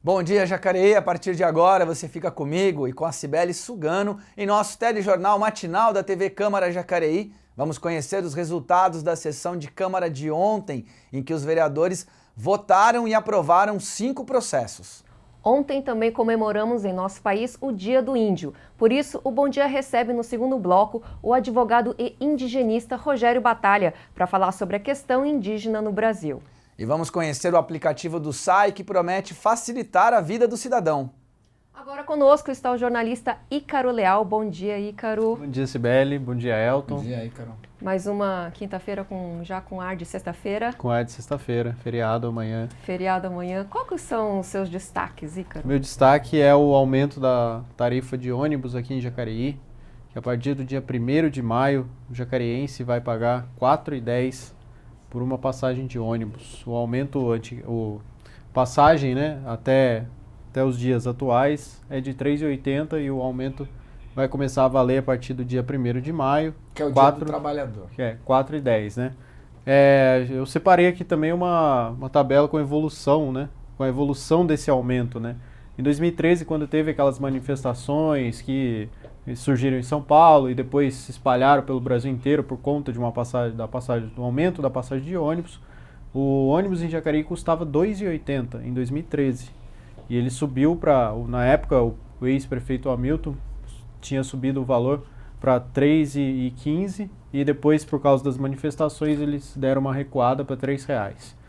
Bom dia, Jacareí. A partir de agora você fica comigo e com a Cibele Sugano em nosso telejornal matinal da TV Câmara Jacareí. Vamos conhecer os resultados da sessão de Câmara de ontem, em que os vereadores votaram e aprovaram 5 processos. Ontem também comemoramos em nosso país o Dia do Índio. Por isso, o Bom Dia recebe no segundo bloco o advogado e indigenista Rogério Batalha para falar sobre a questão indígena no Brasil. E vamos conhecer o aplicativo do SAI que promete facilitar a vida do cidadão. Agora conosco está o jornalista Ícaro Leal. Bom dia, Ícaro. Bom dia, Cibele. Bom dia, Elton. Bom dia, Ícaro. Mais uma quinta-feira já com ar de sexta-feira. Com ar de sexta-feira, feriado amanhã. Feriado amanhã. Quais são os seus destaques, Ícaro? Meu destaque é o aumento da tarifa de ônibus aqui em Jacareí, que a partir do dia 1º de maio, o jacareense vai pagar R$ 4,10 por uma passagem de ônibus. O aumento, passagem, né, até os dias atuais é de R$ 3,80 e o aumento vai começar a valer a partir do dia 1º de maio. Que é o Dia do Trabalhador. Que é R$ 4,10, né? Eu separei aqui também uma tabela com evolução, né? Com a evolução desse aumento, né? Em 2013, quando teve aquelas manifestações que surgiram em São Paulo e depois se espalharam pelo Brasil inteiro por conta de do aumento da passagem de ônibus, o ônibus em Jacareí custava R$ 2,80 em 2013. E ele subiu na época, o ex-prefeito Hamilton tinha subido o valor para R$ 3,15 e depois, por causa das manifestações, eles deram uma recuada para R$ 3,00.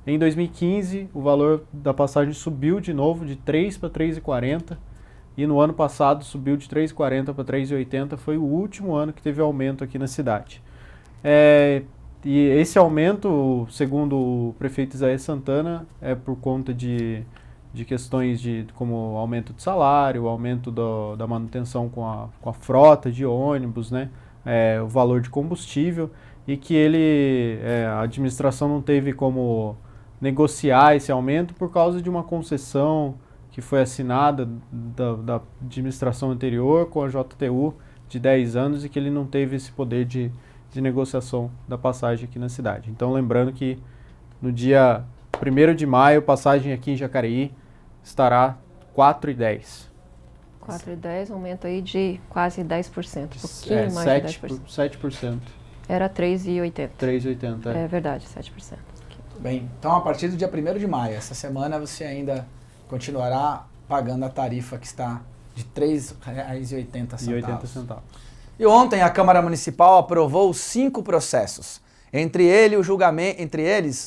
Em 2015, o valor da passagem subiu de novo de 3 para 3,40 e no ano passado subiu de 3,40 para 3,80. Foi o último ano que teve aumento aqui na cidade. E esse aumento, segundo o prefeito Isaías Santana, é por conta de questões como aumento de salário, aumento da manutenção com a frota de ônibus, né? O valor de combustível, e que a administração não teve como negociar esse aumento por causa de uma concessão que foi assinada da administração anterior com a JTU de 10 anos e que ele não teve esse poder de negociação da passagem aqui na cidade. Então, lembrando que no dia 1º de maio, passagem aqui em Jacareí estará R$ 4,10. 4,10, aumento aí de quase 10%, um pouquinho mais de 10%. 7%. Era 3,80. 3,80. É verdade, 7%. Bem, então a partir do dia 1º de maio, essa semana você ainda continuará pagando a tarifa que está de R$ 3,80. E ontem a Câmara Municipal aprovou 5 processos. Entre eles,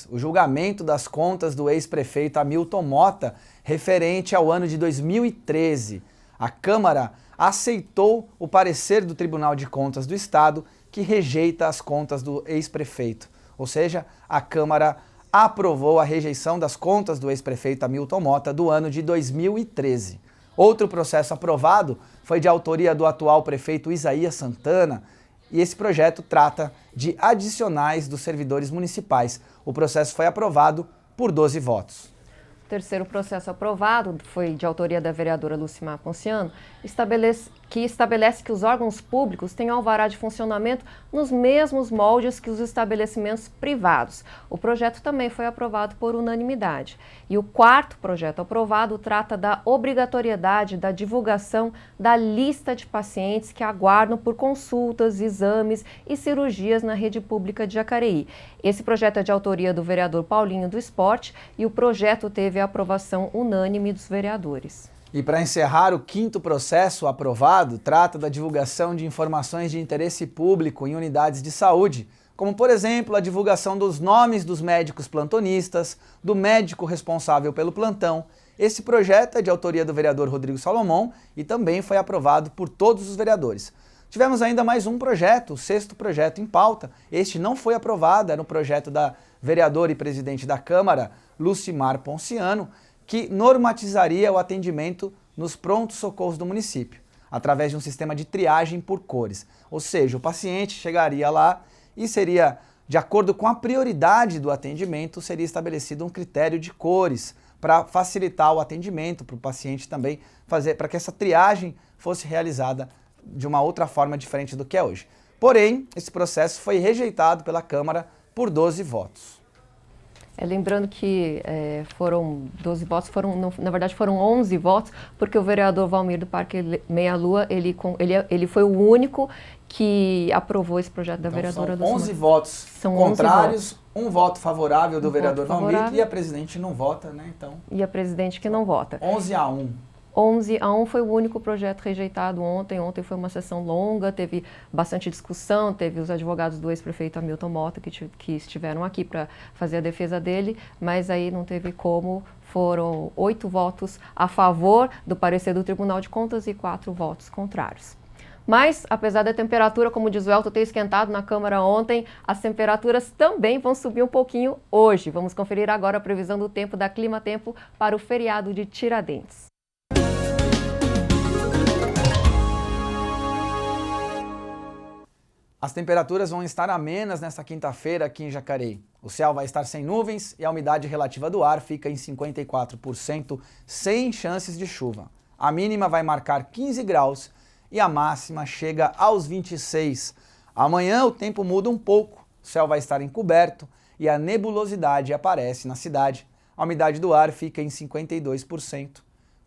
o julgamento das contas do ex-prefeito Hamilton Mota, referente ao ano de 2013. A Câmara aceitou o parecer do Tribunal de Contas do Estado, que rejeita as contas do ex-prefeito. Ou seja, a Câmara aprovou a rejeição das contas do ex-prefeito Hamilton Mota do ano de 2013. Outro processo aprovado foi de autoria do atual prefeito Isaías Santana, e esse projeto trata de adicionais dos servidores municipais. O processo foi aprovado por 12 votos. O terceiro processo aprovado foi de autoria da vereadora Lucimar Ponciano, que estabelece que os órgãos públicos tenham alvará de funcionamento nos mesmos moldes que os estabelecimentos privados. O projeto também foi aprovado por unanimidade. E o quarto projeto aprovado trata da obrigatoriedade da divulgação da lista de pacientes que aguardam por consultas, exames e cirurgias na rede pública de Jacareí. Esse projeto é de autoria do vereador Paulinho do Esporte e o projeto teve a aprovação unânime dos vereadores. E para encerrar, o quinto processo aprovado trata da divulgação de informações de interesse público em unidades de saúde, como, por exemplo, a divulgação dos nomes dos médicos plantonistas, do médico responsável pelo plantão. Esse projeto é de autoria do vereador Rodrigo Salomão e também foi aprovado por todos os vereadores. Tivemos ainda mais um projeto, o sexto projeto em pauta. Este não foi aprovado, era um projeto da vereadora e presidente da Câmara, Lucimar Ponciano, que normatizaria o atendimento nos prontos socorros do município, através de um sistema de triagem por cores. Ou seja, o paciente chegaria lá e seria, de acordo com a prioridade do atendimento, seria estabelecido um critério de cores para facilitar o atendimento, para o paciente também para que essa triagem fosse realizada de uma outra forma diferente do que é hoje. Porém, esse processo foi rejeitado pela Câmara por 12 votos. Lembrando que foram 12 votos, na verdade foram 11 votos, porque o vereador Valmir do Parque Meia Lua, ele foi o único que aprovou esse projeto da vereadora São 11 votos contrários, 11 um voto favorável do vereador Valmir e a presidente não vota, né? Então, e a presidente que não vota. 11-1. 11-1 foi o único projeto rejeitado ontem. Ontem foi uma sessão longa, teve bastante discussão, teve os advogados do ex-prefeito Hamilton Mota que estiveram aqui para fazer a defesa dele, mas aí não teve como. Foram 8 votos a favor do parecer do Tribunal de Contas e 4 votos contrários. Mas, apesar da temperatura, como diz o Elton, ter esquentado na Câmara ontem, as temperaturas também vão subir um pouquinho hoje. Vamos conferir agora a previsão do tempo da Clima Tempo para o feriado de Tiradentes. As temperaturas vão estar amenas nesta quinta-feira aqui em Jacareí. O céu vai estar sem nuvens e a umidade relativa do ar fica em 54%, sem chances de chuva. A mínima vai marcar 15 graus e a máxima chega aos 26. Amanhã o tempo muda um pouco, o céu vai estar encoberto e a nebulosidade aparece na cidade. A umidade do ar fica em 52%,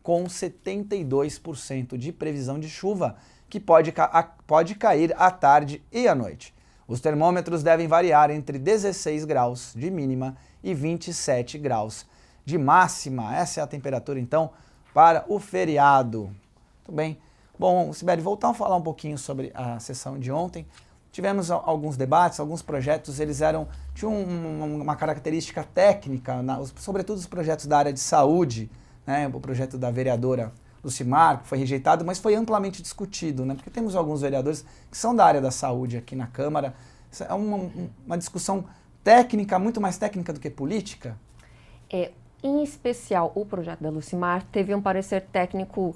com 72% de previsão de chuva, que pode cair à tarde e à noite. Os termômetros devem variar entre 16 graus de mínima e 27 graus de máxima. Essa é a temperatura, então, para o feriado. Muito bem. Bom, Sibeli, voltar a falar um pouquinho sobre a sessão de ontem. Tivemos alguns debates, alguns projetos, eles tinham uma característica técnica, sobretudo os projetos da área de saúde, né? O projeto da vereadora Lucimar, que foi rejeitado, mas foi amplamente discutido, né? Porque temos alguns vereadores que são da área da saúde aqui na Câmara. É uma discussão técnica, muito mais técnica do que política? Em especial, o projeto da Lucimar teve um parecer técnico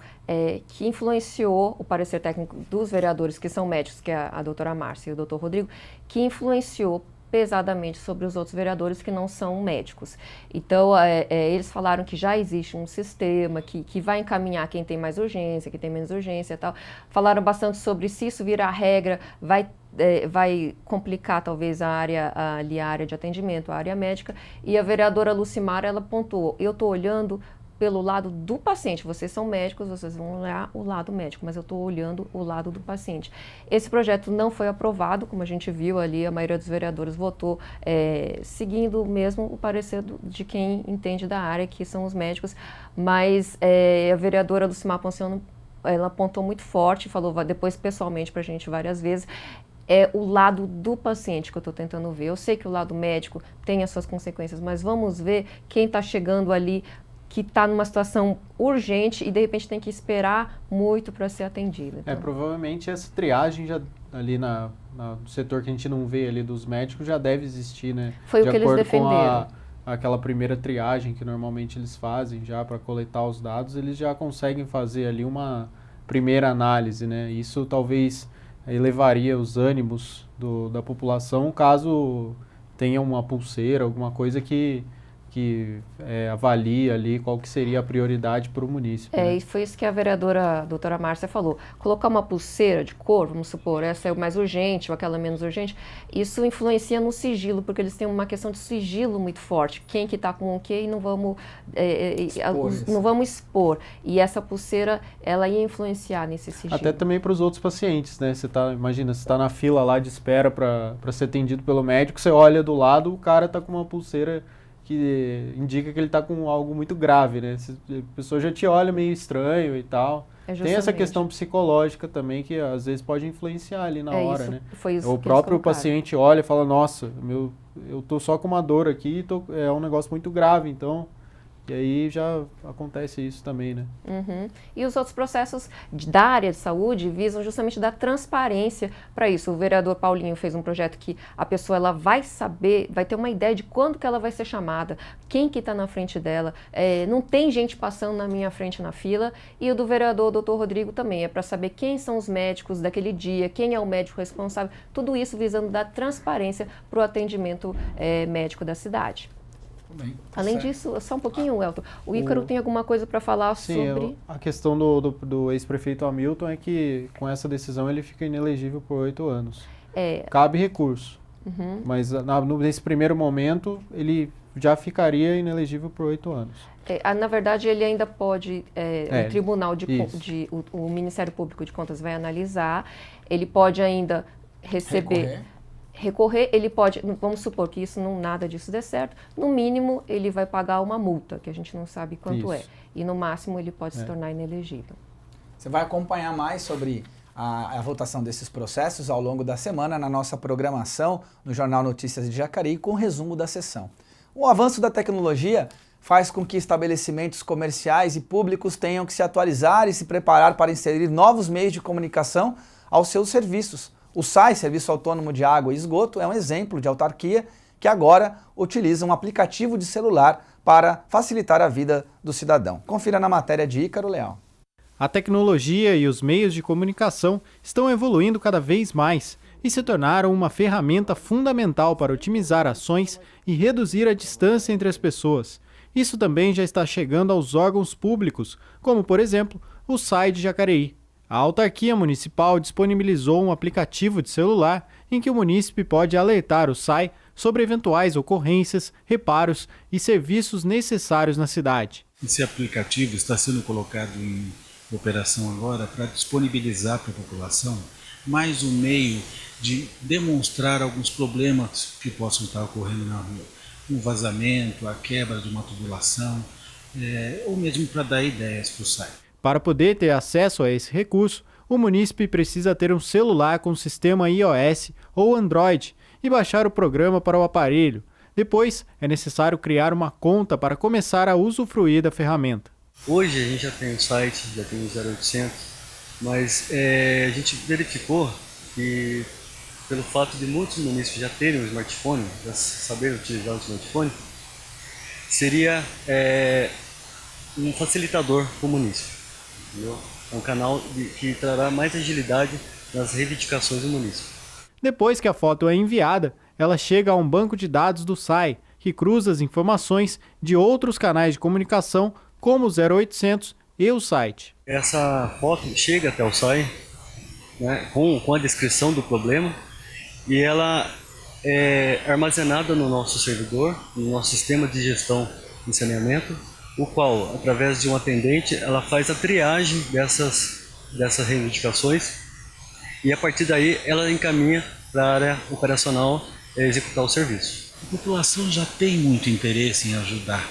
que influenciou o parecer técnico dos vereadores que são médicos, que é a doutora Márcia e o doutor Rodrigo, que influenciou pesadamente sobre os outros vereadores que não são médicos. Então, eles falaram que já existe um sistema que vai encaminhar quem tem mais urgência, quem tem menos urgência e tal. Falaram bastante sobre se isso virar regra, vai complicar talvez a área de atendimento, a área médica. E a vereadora Lucimar, ela pontuou, eu estou olhando pelo lado do paciente. Vocês são médicos, vocês vão olhar o lado médico, mas eu estou olhando o lado do paciente. Esse projeto não foi aprovado, como a gente viu ali, a maioria dos vereadores votou seguindo mesmo o parecer de quem entende da área, que são os médicos, mas a vereadora Lucimar Ponciano, ela apontou muito forte, falou depois pessoalmente para a gente várias vezes, é o lado do paciente que eu estou tentando ver. Eu sei que o lado médico tem as suas consequências, mas vamos ver quem está chegando ali, que está numa situação urgente e de repente tem que esperar muito para ser atendido. Então. Provavelmente essa triagem já ali no setor que a gente não vê ali dos médicos já deve existir, né? Foi o que eles defenderam. Aquela primeira triagem que normalmente eles fazem já para coletar os dados, eles já conseguem fazer ali uma primeira análise, né? Isso talvez elevaria os ânimos da população caso tenha uma pulseira, alguma coisa que avalie ali qual que seria a prioridade para o município. E foi isso que a vereadora a doutora Márcia falou. Colocar uma pulseira de cor, vamos supor, essa é o mais urgente ou aquela menos urgente, isso influencia no sigilo, porque eles têm uma questão de sigilo muito forte. Quem que está com o quê e não vamos expor. E essa pulseira, ela ia influenciar nesse sigilo. Até também para os outros pacientes, né? Imagina, você está na fila lá de espera para ser atendido pelo médico, você olha do lado, o cara está com uma pulseira que indica que ele está com algo muito grave, né? A pessoa já te olha meio estranho e tal. Tem essa questão psicológica também que às vezes pode influenciar ali na hora, né? Foi isso o próprio paciente olha e fala, nossa, eu tô só com uma dor aqui, é um negócio muito grave, então... E aí já acontece isso também, né? Uhum. E os outros processos da área de saúde visam justamente dar transparência para isso. O vereador Paulinho fez um projeto que a pessoa ela vai saber, vai ter uma ideia de quando que ela vai ser chamada, quem que está na frente dela. Não tem gente passando na minha frente na fila. E o do vereador Dr. Rodrigo também, é para saber quem são os médicos daquele dia, quem é o médico responsável. Tudo isso visando dar transparência para o atendimento médico da cidade. Bem, Além disso, só um pouquinho, Elton, o Ícaro tem alguma coisa para falar sobre... A questão do ex-prefeito Hamilton é que com essa decisão ele fica inelegível por 8 anos. Cabe recurso, mas nesse primeiro momento ele já ficaria inelegível por 8 anos. Na verdade, ele ainda pode, o Tribunal o Ministério Público de Contas vai analisar, ele pode ainda recorrer, ele pode, vamos supor que nada disso dê certo, no mínimo ele vai pagar uma multa, que a gente não sabe quanto é, e no máximo ele pode se tornar inelegível. Você vai acompanhar mais sobre a votação desses processos ao longo da semana na nossa programação no Jornal Notícias de Jacareí com resumo da sessão. O avanço da tecnologia faz com que estabelecimentos comerciais e públicos tenham que se atualizar e se preparar para inserir novos meios de comunicação aos seus serviços. O SAI, Serviço Autônomo de Água e Esgoto, é um exemplo de autarquia que agora utiliza um aplicativo de celular para facilitar a vida do cidadão. Confira na matéria de Ícaro Leal. A tecnologia e os meios de comunicação estão evoluindo cada vez mais e se tornaram uma ferramenta fundamental para otimizar ações e reduzir a distância entre as pessoas. Isso também já está chegando aos órgãos públicos, como, por exemplo, o SAI de Jacareí. A autarquia municipal disponibilizou um aplicativo de celular em que o munícipe pode alertar o SAI sobre eventuais ocorrências, reparos e serviços necessários na cidade. Esse aplicativo está sendo colocado em operação agora para disponibilizar para a população mais um meio de demonstrar alguns problemas que possam estar ocorrendo na rua. Um vazamento, a quebra de uma tubulação, ou mesmo para dar ideias para o SAI. Para poder ter acesso a esse recurso, o munícipe precisa ter um celular com sistema iOS ou Android e baixar o programa para o aparelho. Depois, é necessário criar uma conta para começar a usufruir da ferramenta. Hoje a gente já tem o site, já tem o 0800, mas a gente verificou que, pelo fato de muitos munícipes já terem um smartphone, já saberem utilizar o smartphone, seria um facilitador para o munícipe. Entendeu? É um canal que trará mais agilidade nas reivindicações do munícipe. Depois que a foto é enviada, ela chega a um banco de dados do SAI, que cruza as informações de outros canais de comunicação, como o 0800 e o site. Essa foto chega até o SAI, né, com a descrição do problema, e ela é armazenada no nosso servidor, no nosso sistema de gestão de saneamento, o qual, através de um atendente, ela faz a triagem dessas reivindicações e a partir daí ela encaminha para a área operacional executar o serviço. A população já tem muito interesse em ajudar.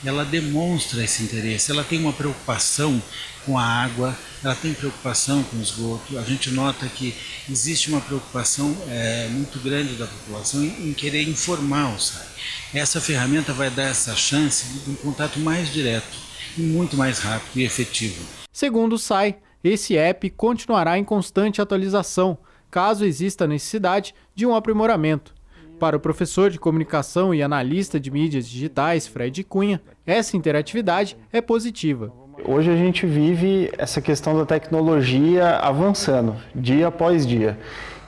Ela demonstra esse interesse, ela tem uma preocupação com a água, ela tem preocupação com o esgoto. A gente nota que existe uma preocupação muito grande da população em querer informar o SAI. Essa ferramenta vai dar essa chance de um contato mais direto e muito mais rápido e efetivo. Segundo o SAI, esse app continuará em constante atualização, caso exista necessidade de um aprimoramento. Para o professor de comunicação e analista de mídias digitais, Fred Cunha, essa interatividade é positiva. Hoje a gente vive essa questão da tecnologia avançando, dia após dia.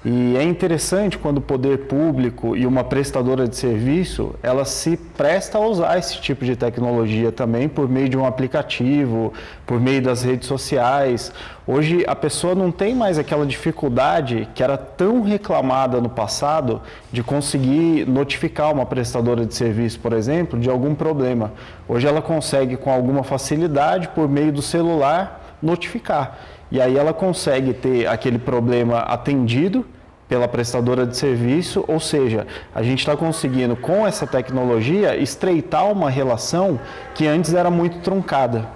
E é interessante quando o poder público e uma prestadora de serviço, ela se presta a usar esse tipo de tecnologia também por meio de um aplicativo, por meio das redes sociais. Hoje a pessoa não tem mais aquela dificuldade que era tão reclamada no passado de conseguir notificar uma prestadora de serviço, por exemplo, de algum problema. Hoje ela consegue com alguma facilidade, por meio do celular, notificar. E aí ela consegue ter aquele problema atendido pela prestadora de serviço, ou seja, a gente está conseguindo com essa tecnologia estreitar uma relação que antes era muito truncada.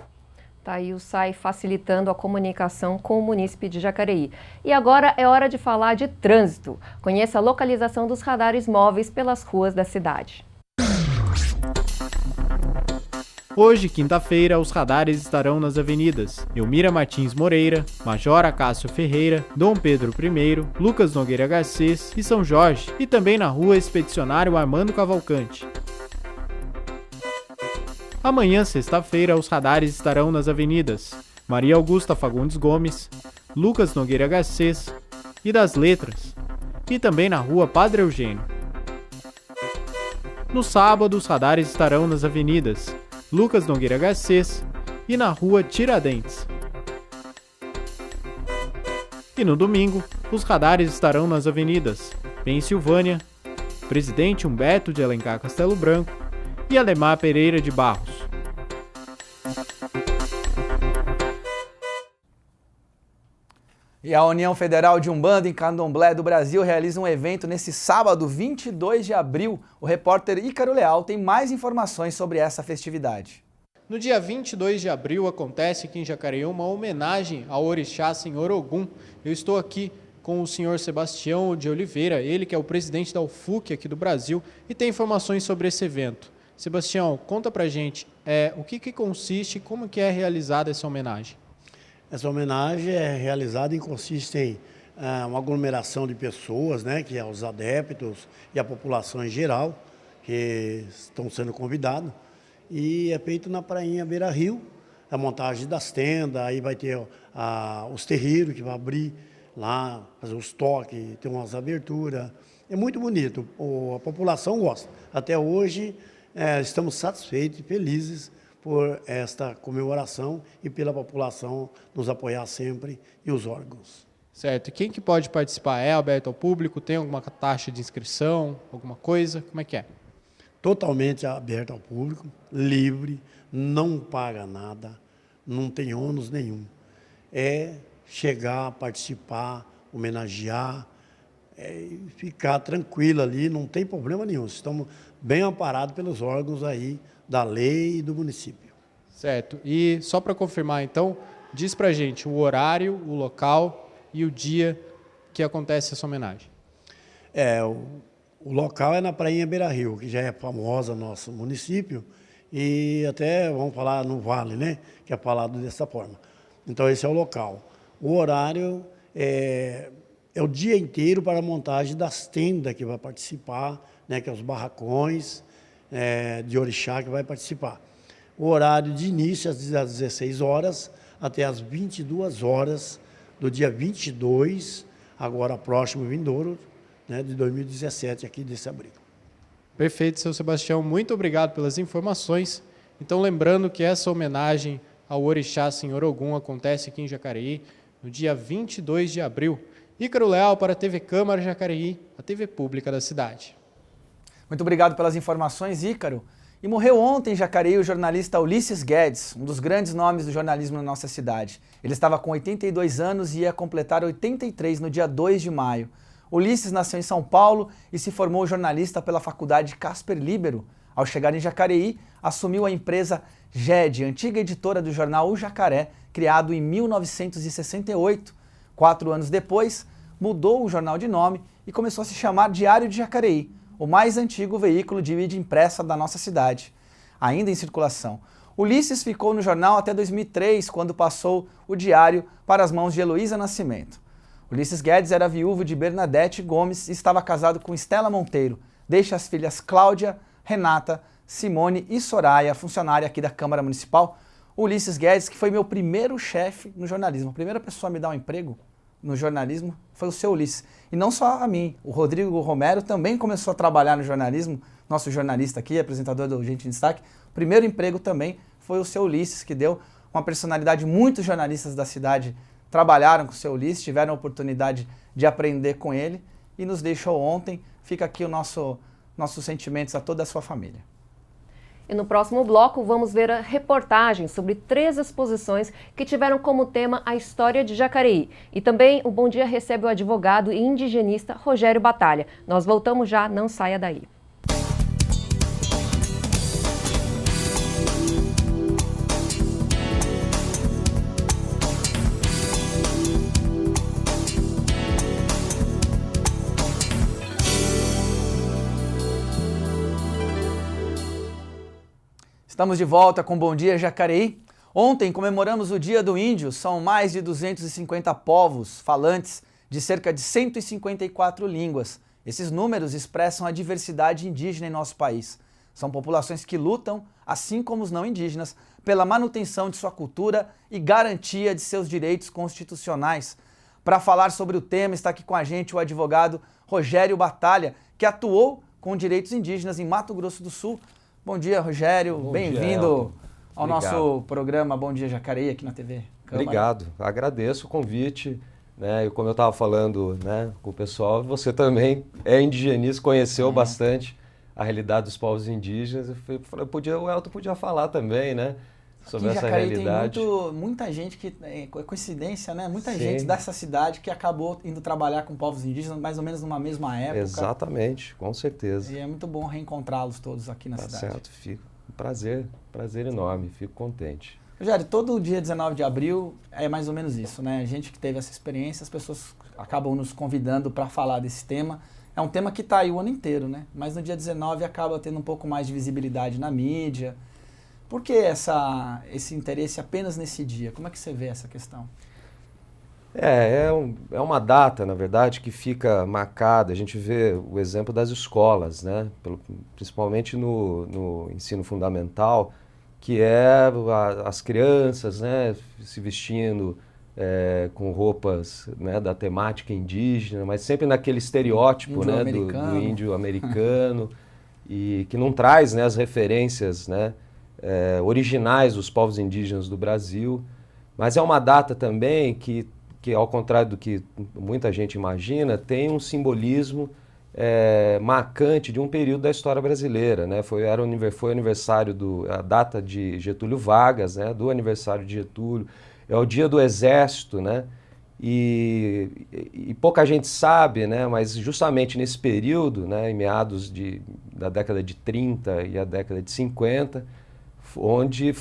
Tá aí o SAI facilitando a comunicação com o munícipe de Jacareí. E agora é hora de falar de trânsito. Conheça a localização dos radares móveis pelas ruas da cidade. Hoje, quinta-feira, os radares estarão nas avenidas Elmira Martins Moreira, Major Acácio Ferreira, Dom Pedro I, Lucas Nogueira Garcês e São Jorge, e também na rua Expedicionário Armando Cavalcante. Amanhã, sexta-feira, os radares estarão nas avenidas Maria Augusta Fagundes Gomes, Lucas Nogueira Garcês e das Letras, e também na rua Padre Eugênio. No sábado, os radares estarão nas avenidas Lucas Nogueira Garcês e na rua Tiradentes. E no domingo, os radares estarão nas avenidas Pensilvânia, Presidente Humberto de Alencar Castelo Branco e Alemar Pereira de Barros. E a União Federal de Umbanda e Candomblé do Brasil realiza um evento nesse sábado, 22 de abril. O repórter Ícaro Leal tem mais informações sobre essa festividade. No dia 22 de abril acontece aqui em Jacareí uma homenagem ao orixá Senhor Ogum. Eu estou aqui com o senhor Sebastião de Oliveira, ele que é o presidente da UFUC aqui do Brasil e tem informações sobre esse evento. Sebastião, conta pra gente o que consiste e como que é realizada essa homenagem. Essa homenagem é realizada e consiste em uma aglomeração de pessoas, né, que é os adeptos e a população em geral, que estão sendo convidados. E é feito na prainha Beira Rio, a montagem das tendas, aí vai ter os terreiros que vai abrir lá, fazer os toques, ter umas aberturas. É muito bonito, a população gosta. Até hoje estamos satisfeitos e felizes por esta comemoração e pela população nos apoiar sempre e os órgãos. Certo. E quem que pode participar? É aberto ao público? Tem alguma taxa de inscrição? Alguma coisa? Como é que é? Totalmente aberto ao público, livre, não paga nada, não tem ônus nenhum. É chegar, participar, homenagear, ficar tranquilo ali, não tem problema nenhum. Estamos bem amparados pelos órgãos aí da lei e do município. Certo. E só para confirmar, então, diz pra gente o horário, o local e o dia que acontece essa homenagem. O local é na prainha Beira Rio, que já é famosa no nosso município, e até vamos falar no Vale, né? Que é falado dessa forma. Então esse é o local. O horário é o dia inteiro para a montagem das tendas que vai participar, né? Que é os barracões de orixá que vai participar. O horário de início às 16 horas até às 22 horas do dia 22, agora próximo vindouro, né, de 2017, aqui desse abrigo. Perfeito, seu Sebastião. Muito obrigado pelas informações. Então, lembrando que essa homenagem ao orixá Senhor Ogum acontece aqui em Jacareí no dia 22 de abril. Ícaro Leal para a TV Câmara Jacareí, a TV pública da cidade. Muito obrigado pelas informações, Ícaro. E morreu ontem em Jacareí o jornalista Ulisses Guedes, um dos grandes nomes do jornalismo na nossa cidade. Ele estava com 82 anos e ia completar 83 no dia 2 de maio. Ulisses nasceu em São Paulo e se formou jornalista pela Faculdade Casper Líbero. Ao chegar em Jacareí, assumiu a empresa GED, antiga editora do jornal O Jacaré, criado em 1968. 4 anos depois, mudou o jornal de nome e começou a se chamar Diário de Jacareí, o mais antigo veículo de mídia impressa da nossa cidade, ainda em circulação. Ulisses ficou no jornal até 2003, quando passou o diário para as mãos de Heloísa Nascimento. Ulisses Guedes era viúvo de Bernadette Gomes e estava casado com Estela Monteiro. Deixa as filhas Cláudia, Renata, Simone e Soraya, funcionária aqui da Câmara Municipal. Ulisses Guedes, que foi meu primeiro chefe no jornalismo, a primeira pessoa a me dar um emprego no jornalismo foi o seu Ulisses. E não só a mim, o Rodrigo Romero também começou a trabalhar no jornalismo, nosso jornalista aqui, apresentador do Gente em Destaque. O primeiro emprego também foi o seu Ulisses, que deu uma personalidade. Muitos jornalistas da cidade trabalharam com o seu Ulisses, tiveram a oportunidade de aprender com ele e nos deixou ontem. Fica aqui o nossos sentimentos a toda a sua família. E no próximo bloco vamos ver a reportagem sobre 3 exposições que tiveram como tema a história de Jacareí. E também o Bom Dia recebe o advogado e indigenista Rogério Batalha. Nós voltamos já, não saia daí. Estamos de volta com Bom Dia Jacareí. Ontem comemoramos o Dia do Índio. São mais de 250 povos falantes de cerca de 154 línguas. Esses números expressam a diversidade indígena em nosso país. São populações que lutam, assim como os não indígenas, pela manutenção de sua cultura e garantia de seus direitos constitucionais. Para falar sobre o tema, está aqui com a gente o advogado Rogério Batalha, que atuou com direitos indígenas em Mato Grosso do Sul. Bom dia, Rogério. Bem-vindo ao nosso programa Bom Dia Jacareí aqui na TV Câmara. Obrigado. Agradeço o convite. Né? E como eu estava falando, né, com o pessoal, você também é indigenista, conheceu bastante a realidade dos povos indígenas. Eu falei, o Elton podia falar também, né? Sobre Aqui em essa Jacareí realidade. tem muita gente que, é coincidência, né? Muita Sim. gente dessa cidade que acabou indo trabalhar com povos indígenas mais ou menos numa mesma época. Exatamente, com certeza. E é muito bom reencontrá-los todos aqui na Tá cidade. certo, fico. Prazer enorme, fico contente. Rogério, todo dia 19 de abril é mais ou menos isso, né? A gente que teve essa experiência, as pessoas acabam nos convidando para falar desse tema. É um tema que está aí o ano inteiro, né? Mas no dia 19 acaba tendo um pouco mais de visibilidade na mídia. Por que esse interesse apenas nesse dia? Como é que você vê essa questão? É uma data, na verdade, que fica marcada. A gente vê o exemplo das escolas, né? Principalmente no ensino fundamental, que é as crianças, né, se vestindo com roupas, né, da temática indígena, mas sempre naquele estereótipo, né, do índio americano, e que não traz, né, as referências, né, originais dos povos indígenas do Brasil. Mas é uma data também que ao contrário do que muita gente imagina, tem um simbolismo marcante de um período da história brasileira, né? Foi aniversário a data de Getúlio Vargas, né? Do aniversário de Getúlio, é o dia do Exército, né? E pouca gente sabe, né? Mas justamente nesse período, né? Em meados da década de 30 e a década de 50, onde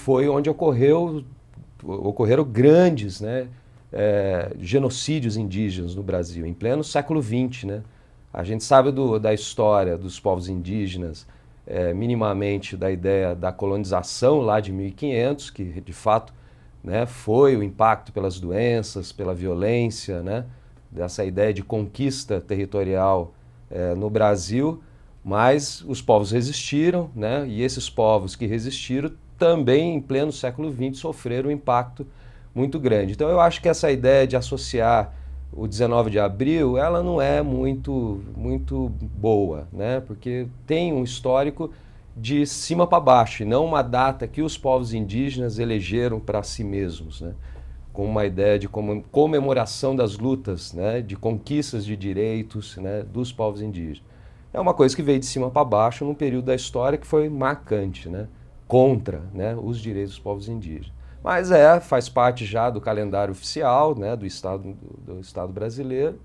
ocorreram grandes, né? Genocídios indígenas no Brasil, em pleno século XX, né? A gente sabe da história dos povos indígenas, minimamente da ideia da colonização lá de 1500, que de fato, né, foi o impacto pelas doenças, pela violência, né, dessa ideia de conquista territorial no Brasil, mas os povos resistiram, né, e esses povos que resistiram também em pleno século XX sofreram um impacto muito grande. Então eu acho que essa ideia de associar o 19 de abril, ela não é muito boa, né? Porque tem um histórico de cima para baixo, e não uma data que os povos indígenas elegeram para si mesmos, né? Com uma ideia de comemoração das lutas, né? De conquistas de direitos, né? Dos povos indígenas. É uma coisa que veio de cima para baixo num período da história que foi marcante, né? Contra, né? Os direitos dos povos indígenas. Mas faz parte já do calendário oficial, né, do Estado brasileiro,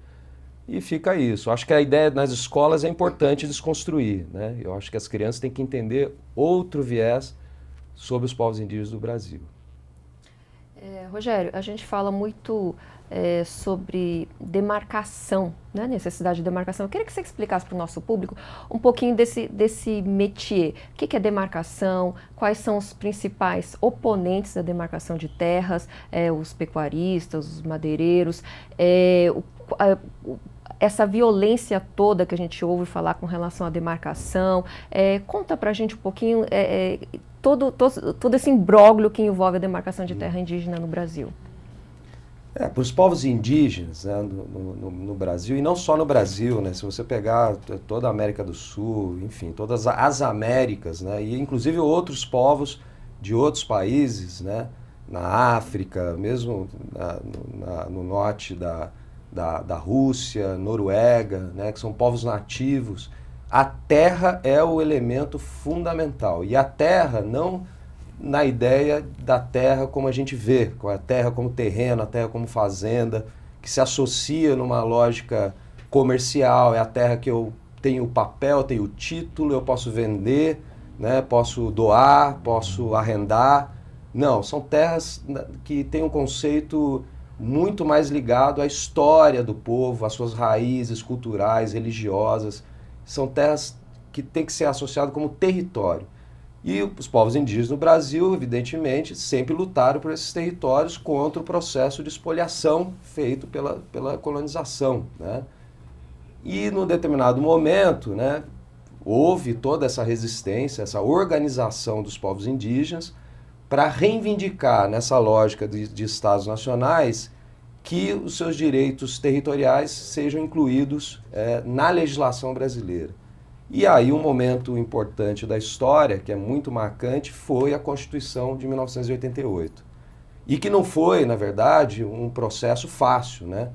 e fica isso. Acho que a ideia nas escolas é importante desconstruir, né? Eu acho que as crianças têm que entender outro viés sobre os povos indígenas do Brasil. Rogério, a gente fala muito sobre demarcação, né? Necessidade de demarcação. Eu queria que você explicasse para o nosso público um pouquinho desse métier. O que é demarcação? Quais são os principais oponentes da demarcação de terras? Os pecuaristas, os madeireiros, essa violência toda que a gente ouve falar com relação à demarcação. Conta para a gente um pouquinho todo esse imbróglio que envolve a demarcação de terra indígena no Brasil. Para os povos indígenas, né, no Brasil, e não só no Brasil, né, se você pegar toda a América do Sul, enfim, todas as Américas, né, e inclusive outros povos de outros países, né, na África, mesmo no norte da Rússia, Noruega, né, que são povos nativos, a terra é o elemento fundamental. E a terra não na ideia da terra como a gente vê, com a terra como terreno, a terra como fazenda, que se associa numa lógica comercial, é a terra que eu tenho o papel, tenho o título, eu posso vender, né, posso doar, posso arrendar. Não, são terras que têm um conceito muito mais ligado à história do povo, às suas raízes culturais, religiosas. São terras que têm que ser associadas como território. E os povos indígenas no Brasil, evidentemente, sempre lutaram por esses territórios contra o processo de espoliação feito pela colonização, né? E num determinado momento, né, houve toda essa resistência, essa organização dos povos indígenas para reivindicar, nessa lógica de estados nacionais, que os seus direitos territoriais sejam incluídos na legislação brasileira. E aí um momento importante da história, que é muito marcante, foi a Constituição de 1988. E que não foi, na verdade, um processo fácil, né?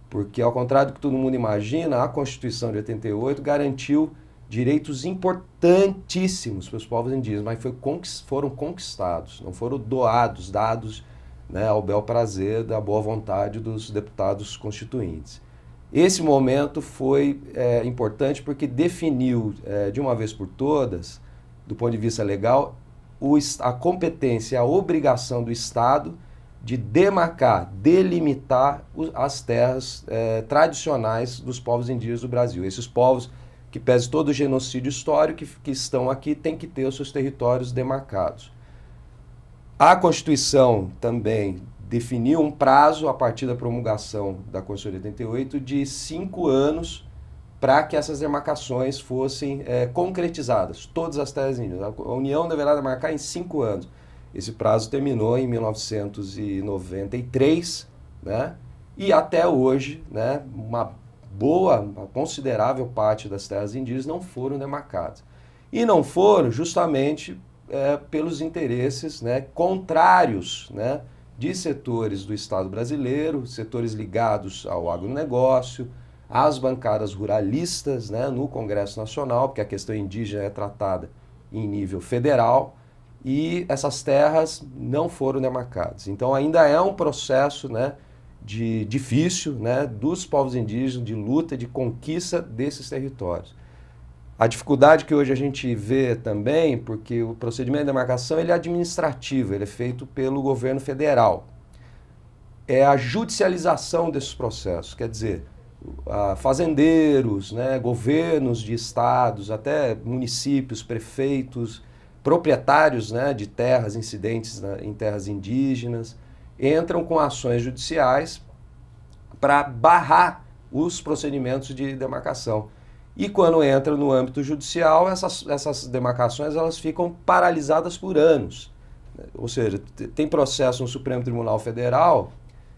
Porque, ao contrário do que todo mundo imagina, a Constituição de 88 garantiu direitos importantíssimos para os povos indígenas, mas foram conquistados, não foram doados, dados, né, ao bel prazer da boa vontade dos deputados constituintes. Esse momento foi importante porque definiu, de uma vez por todas, do ponto de vista legal, a competência, a obrigação do Estado de demarcar, delimitar as terras tradicionais dos povos indígenas do Brasil. Esses povos que, pese todo o genocídio histórico que estão aqui, têm que ter os seus territórios demarcados. A Constituição também definiu um prazo, a partir da promulgação da Constituição de 88, de 5 anos para que essas demarcações fossem concretizadas, todas as terras indígenas. A União deverá demarcar em 5 anos. Esse prazo terminou em 1993, né? E até hoje, né, uma considerável parte das terras indígenas não foram demarcadas. E não foram justamente pelos interesses, né, contrários, né, de setores do Estado brasileiro, setores ligados ao agronegócio, às bancadas ruralistas, né, no Congresso Nacional, porque a questão indígena é tratada em nível federal, e essas terras não foram demarcadas. Então ainda é um processo, né, difícil, né, dos povos indígenas, de luta, de conquista desses territórios. A dificuldade que hoje a gente vê também, porque o procedimento de demarcação ele é administrativo, ele é feito pelo governo federal. É a judicialização desses processos, quer dizer, fazendeiros, né, governos de estados, até municípios, prefeitos, proprietários, né, de terras incidentes em terras indígenas, entram com ações judiciais para barrar os procedimentos de demarcação. E quando entra no âmbito judicial, essas demarcações elas ficam paralisadas por anos. Ou seja, tem processo no Supremo Tribunal Federal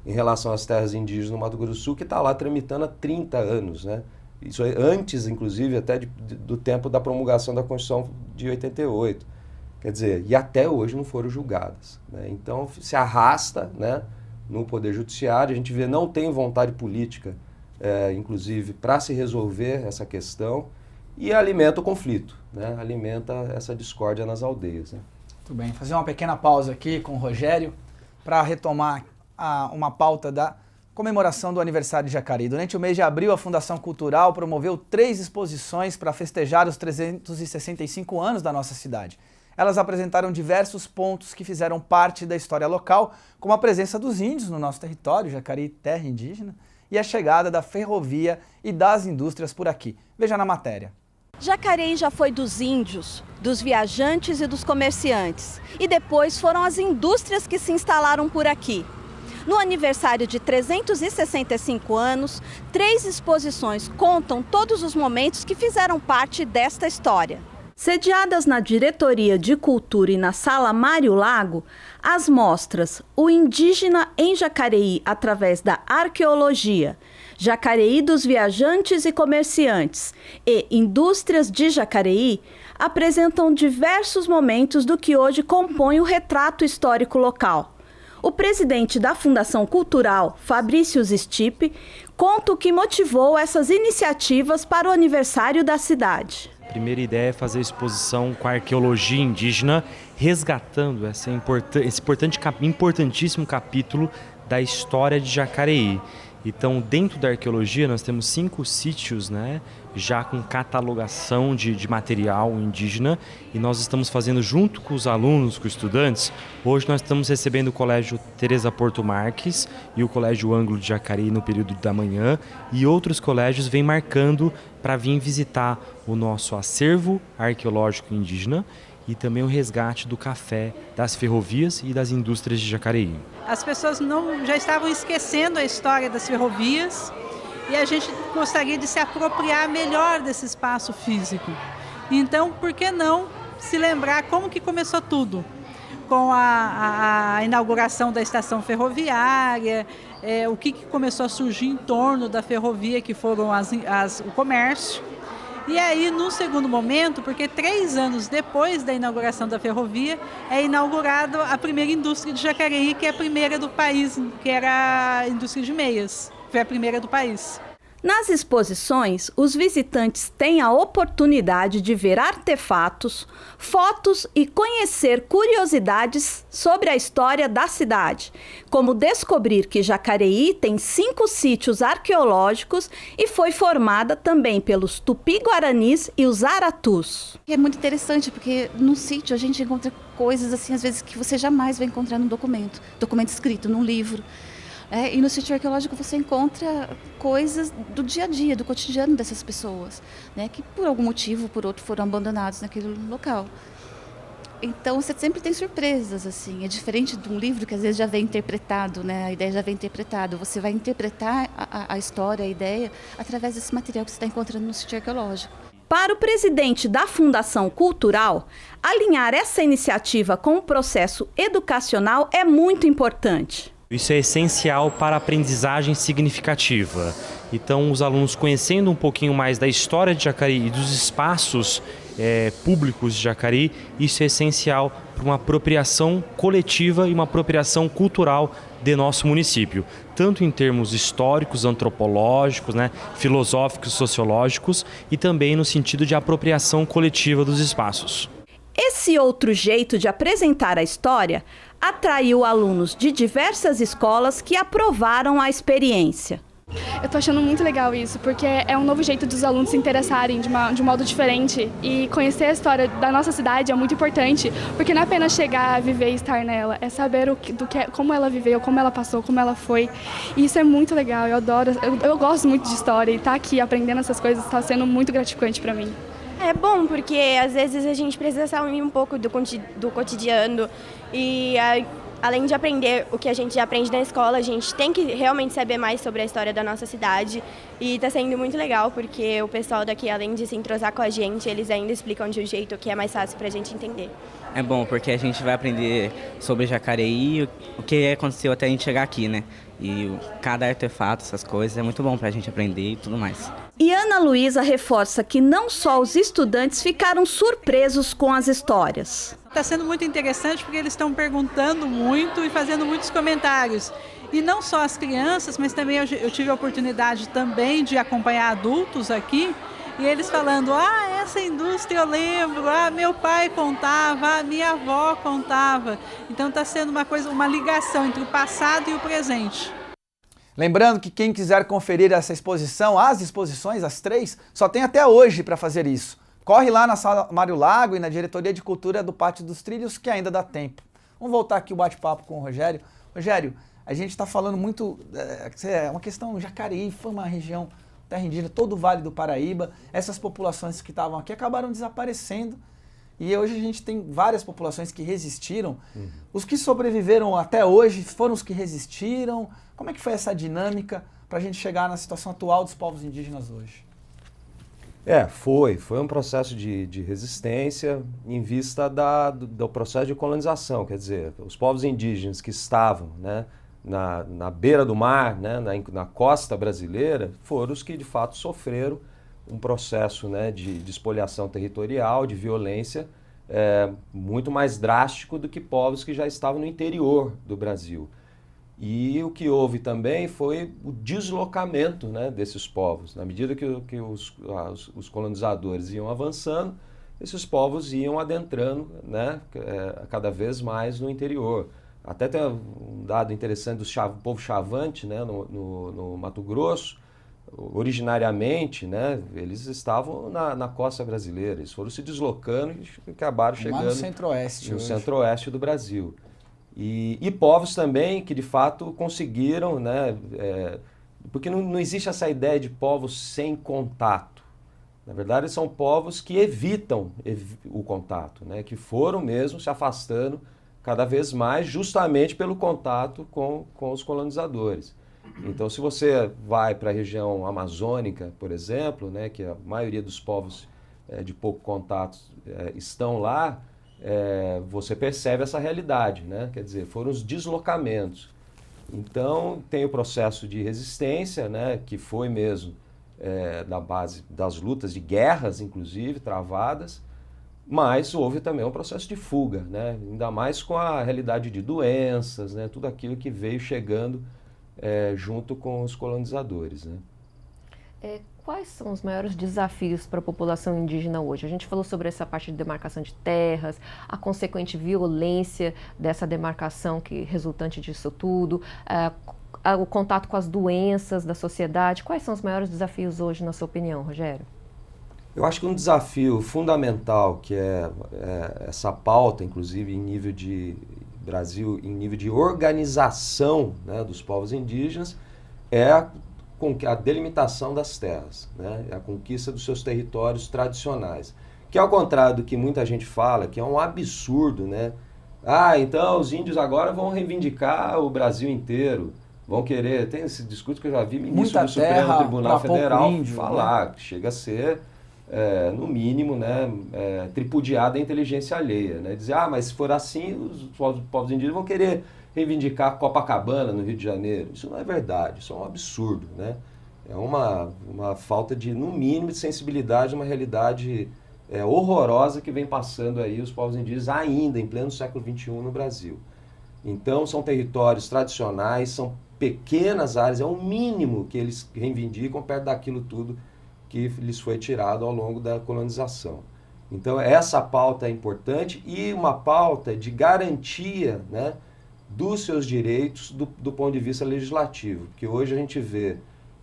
em relação às terras indígenas no Mato Grosso do Sul que está lá tramitando há 30 anos, né? Isso é antes, inclusive, até do tempo da promulgação da Constituição de 88. Quer dizer, e até hoje não foram julgadas, né? Então se arrasta, né, no Poder Judiciário, a gente vê não tem vontade política, inclusive, para se resolver essa questão e alimenta o conflito, né? Alimenta essa discórdia nas aldeias, né? Muito bem, fazer uma pequena pausa aqui com o Rogério para retomar uma pauta da comemoração do aniversário de Jacareí. Durante o mês de abril, a Fundação Cultural promoveu 3 exposições para festejar os 365 anos da nossa cidade. Elas apresentaram diversos pontos que fizeram parte da história local, como a presença dos índios no nosso território, Jacareí, terra indígena, e a chegada da ferrovia e das indústrias por aqui. Veja na matéria. Jacareí já foi dos índios, dos viajantes e dos comerciantes. E depois foram as indústrias que se instalaram por aqui. No aniversário de 365 anos, 3 exposições contam todos os momentos que fizeram parte desta história. Sediadas na Diretoria de Cultura e na Sala Mário Lago, as mostras O Indígena em Jacareí através da Arqueologia, Jacareí dos Viajantes e Comerciantes e Indústrias de Jacareí apresentam diversos momentos do que hoje compõe o retrato histórico local. O presidente da Fundação Cultural, Fabrício Stipe, conta o que motivou essas iniciativas para o aniversário da cidade. A primeira ideia é fazer exposição com a arqueologia indígena, resgatando esse importantíssimo capítulo da história de Jacareí. Então, dentro da arqueologia, nós temos 5 sítios, né, já com catalogação de material indígena, e nós estamos fazendo junto com os alunos, com os estudantes. Hoje nós estamos recebendo o Colégio Teresa Porto Marques e o Colégio Ângulo de Jacareí no período da manhã, e outros colégios vêm marcando para vir visitar o nosso acervo arqueológico indígena e também o resgate do café, das ferrovias e das indústrias de Jacareí. As pessoas já estavam esquecendo a história das ferrovias e a gente gostaria de se apropriar melhor desse espaço físico. Então, por que não se lembrar como que começou tudo? Com a inauguração da estação ferroviária, o que começou a surgir em torno da ferrovia, que foram o comércio. E aí, no segundo momento, porque 3 anos depois da inauguração da ferrovia, é inaugurada a primeira indústria de Jacareí, que é a primeira do país, que era a indústria de meias. Foi a primeira do país. Nas exposições, os visitantes têm a oportunidade de ver artefatos, fotos e conhecer curiosidades sobre a história da cidade, como descobrir que Jacareí tem 5 sítios arqueológicos e foi formada também pelos Tupi-Guaranis e os Aratus. É muito interessante porque no sítio a gente encontra coisas assim, às vezes, que você jamais vai encontrar num documento escrito, num livro. E no sítio arqueológico você encontra coisas do dia a dia, do cotidiano dessas pessoas, né, que por algum motivo ou por outro foram abandonados naquele local. Então você sempre tem surpresas, assim, é diferente de um livro que às vezes já vem interpretado, né, a ideia já vem interpretada. Você vai interpretar a história, a ideia, através desse material que você está encontrando no sítio arqueológico. Para o presidente da Fundação Cultural, alinhar essa iniciativa com o processo educacional é muito importante. Isso é essencial para a aprendizagem significativa. Então, os alunos conhecendo um pouquinho mais da história de Jacareí e dos espaços públicos de Jacareí, isso é essencial para uma apropriação coletiva e uma apropriação cultural de nosso município, tanto em termos históricos, antropológicos, filosóficos, sociológicos e também no sentido de apropriação coletiva dos espaços. Esse outro jeito de apresentar a história atraiu alunos de diversas escolas que aprovaram a experiência. Eu estou achando muito legal isso, porque é um novo jeito dos alunos se interessarem de um modo diferente, e conhecer a história da nossa cidade é muito importante, porque não é apenas chegar, viver e estar nela, é saber como ela viveu, como ela passou, como ela foi. E isso é muito legal, eu adoro, eu gosto muito de história, e estar aqui aprendendo essas coisas está sendo muito gratificante para mim. É bom, porque às vezes a gente precisa sair um pouco do cotidiano e além de aprender o que a gente já aprende na escola, a gente tem que realmente saber mais sobre a história da nossa cidade, e está sendo muito legal porque o pessoal daqui, além de se entrosar com a gente, eles ainda explicam de um jeito que é mais fácil para a gente entender. É bom porque a gente vai aprender sobre Jacareí, o que aconteceu até a gente chegar aqui, né? E cada artefato, essas coisas, é muito bom para a gente aprender e tudo mais. E Ana Luísa reforça que não só os estudantes ficaram surpresos com as histórias. Está sendo muito interessante porque eles estão perguntando muito e fazendo muitos comentários. E não só as crianças, mas também eu tive a oportunidade também de acompanhar adultos aqui, e eles falando, essa indústria eu lembro, meu pai contava, minha avó contava. Então está sendo uma ligação entre o passado e o presente. Lembrando que quem quiser conferir essa exposição, as exposições, as 3, só tem até hoje para fazer isso. Corre lá na Sala Mário Lago e na Diretoria de Cultura do Pátio dos Trilhos, que ainda dá tempo. Vamos voltar aqui o bate-papo com o Rogério. Rogério, a gente está falando muito, é uma questão, Jacareí foi uma região terra indígena, todo o Vale do Paraíba, essas populações que estavam aqui acabaram desaparecendo, e hoje a gente tem várias populações que resistiram. Os que sobreviveram até hoje foram os que resistiram. Como é que foi essa dinâmica para a gente chegar na situação atual dos povos indígenas hoje? Foi um processo de resistência em vista do processo de colonização, quer dizer, os povos indígenas que estavam, na beira do mar, na costa brasileira, foram os que de fato sofreram um processo de espoliação territorial, de violência muito mais drástico do que povos que já estavam no interior do Brasil. E o que houve também foi o deslocamento desses povos. Na medida que os colonizadores iam avançando, esses povos iam adentrando cada vez mais no interior. Até tem um dado interessante do povo Chavante, no Mato Grosso. Originariamente, eles estavam na costa brasileira, eles foram se deslocando e acabaram chegando no centro-oeste. No centro-oeste do Brasil. E povos também que de fato conseguiram, porque não existe essa ideia de povos sem contato. Na verdade, são povos que evitam o contato, que foram mesmo se afastando cada vez mais justamente pelo contato com os colonizadores. Então, se você vai para a região amazônica, por exemplo, que a maioria dos povos de pouco contato estão lá, você percebe essa realidade, quer dizer, foram os deslocamentos. Então, tem o processo de resistência, que foi mesmo na base das lutas de guerras, inclusive, travadas, mas houve também um processo de fuga, ainda mais com a realidade de doenças, tudo aquilo que veio chegando junto com os colonizadores. Quais são os maiores desafios para a população indígena hoje? A gente falou sobre essa parte de demarcação de terras, a consequente violência dessa demarcação resultante disso tudo, o contato com as doenças da sociedade. Quais são os maiores desafios hoje, na sua opinião, Rogério? Eu acho que um desafio fundamental, que é essa pauta, inclusive em nível de Brasil, em nível de organização, né, dos povos indígenas, é a delimitação das terras, né, a conquista dos seus territórios tradicionais. Que ao contrário do que muita gente fala, que é um absurdo, né? Então os índios agora vão reivindicar o Brasil inteiro, vão querer... Tem esse discurso que eu já vi ministro do Supremo Tribunal Federal falar, que chega a ser... no mínimo, né, tripudiada a inteligência alheia, né, dizer, mas se for assim, os povos indígenas vão querer reivindicar Copacabana no Rio de Janeiro. Isso não é verdade, isso é um absurdo, né? É uma falta de, no mínimo, de sensibilidade, uma realidade horrorosa que vem passando aí os povos indígenas ainda em pleno século XXI no Brasil. Então, são territórios tradicionais, são pequenas áreas, é o mínimo que eles reivindicam perto daquilo tudo que lhes foi tirado ao longo da colonização. Então, essa pauta é importante e uma pauta de garantia, né, dos seus direitos do ponto de vista legislativo, porque hoje a gente vê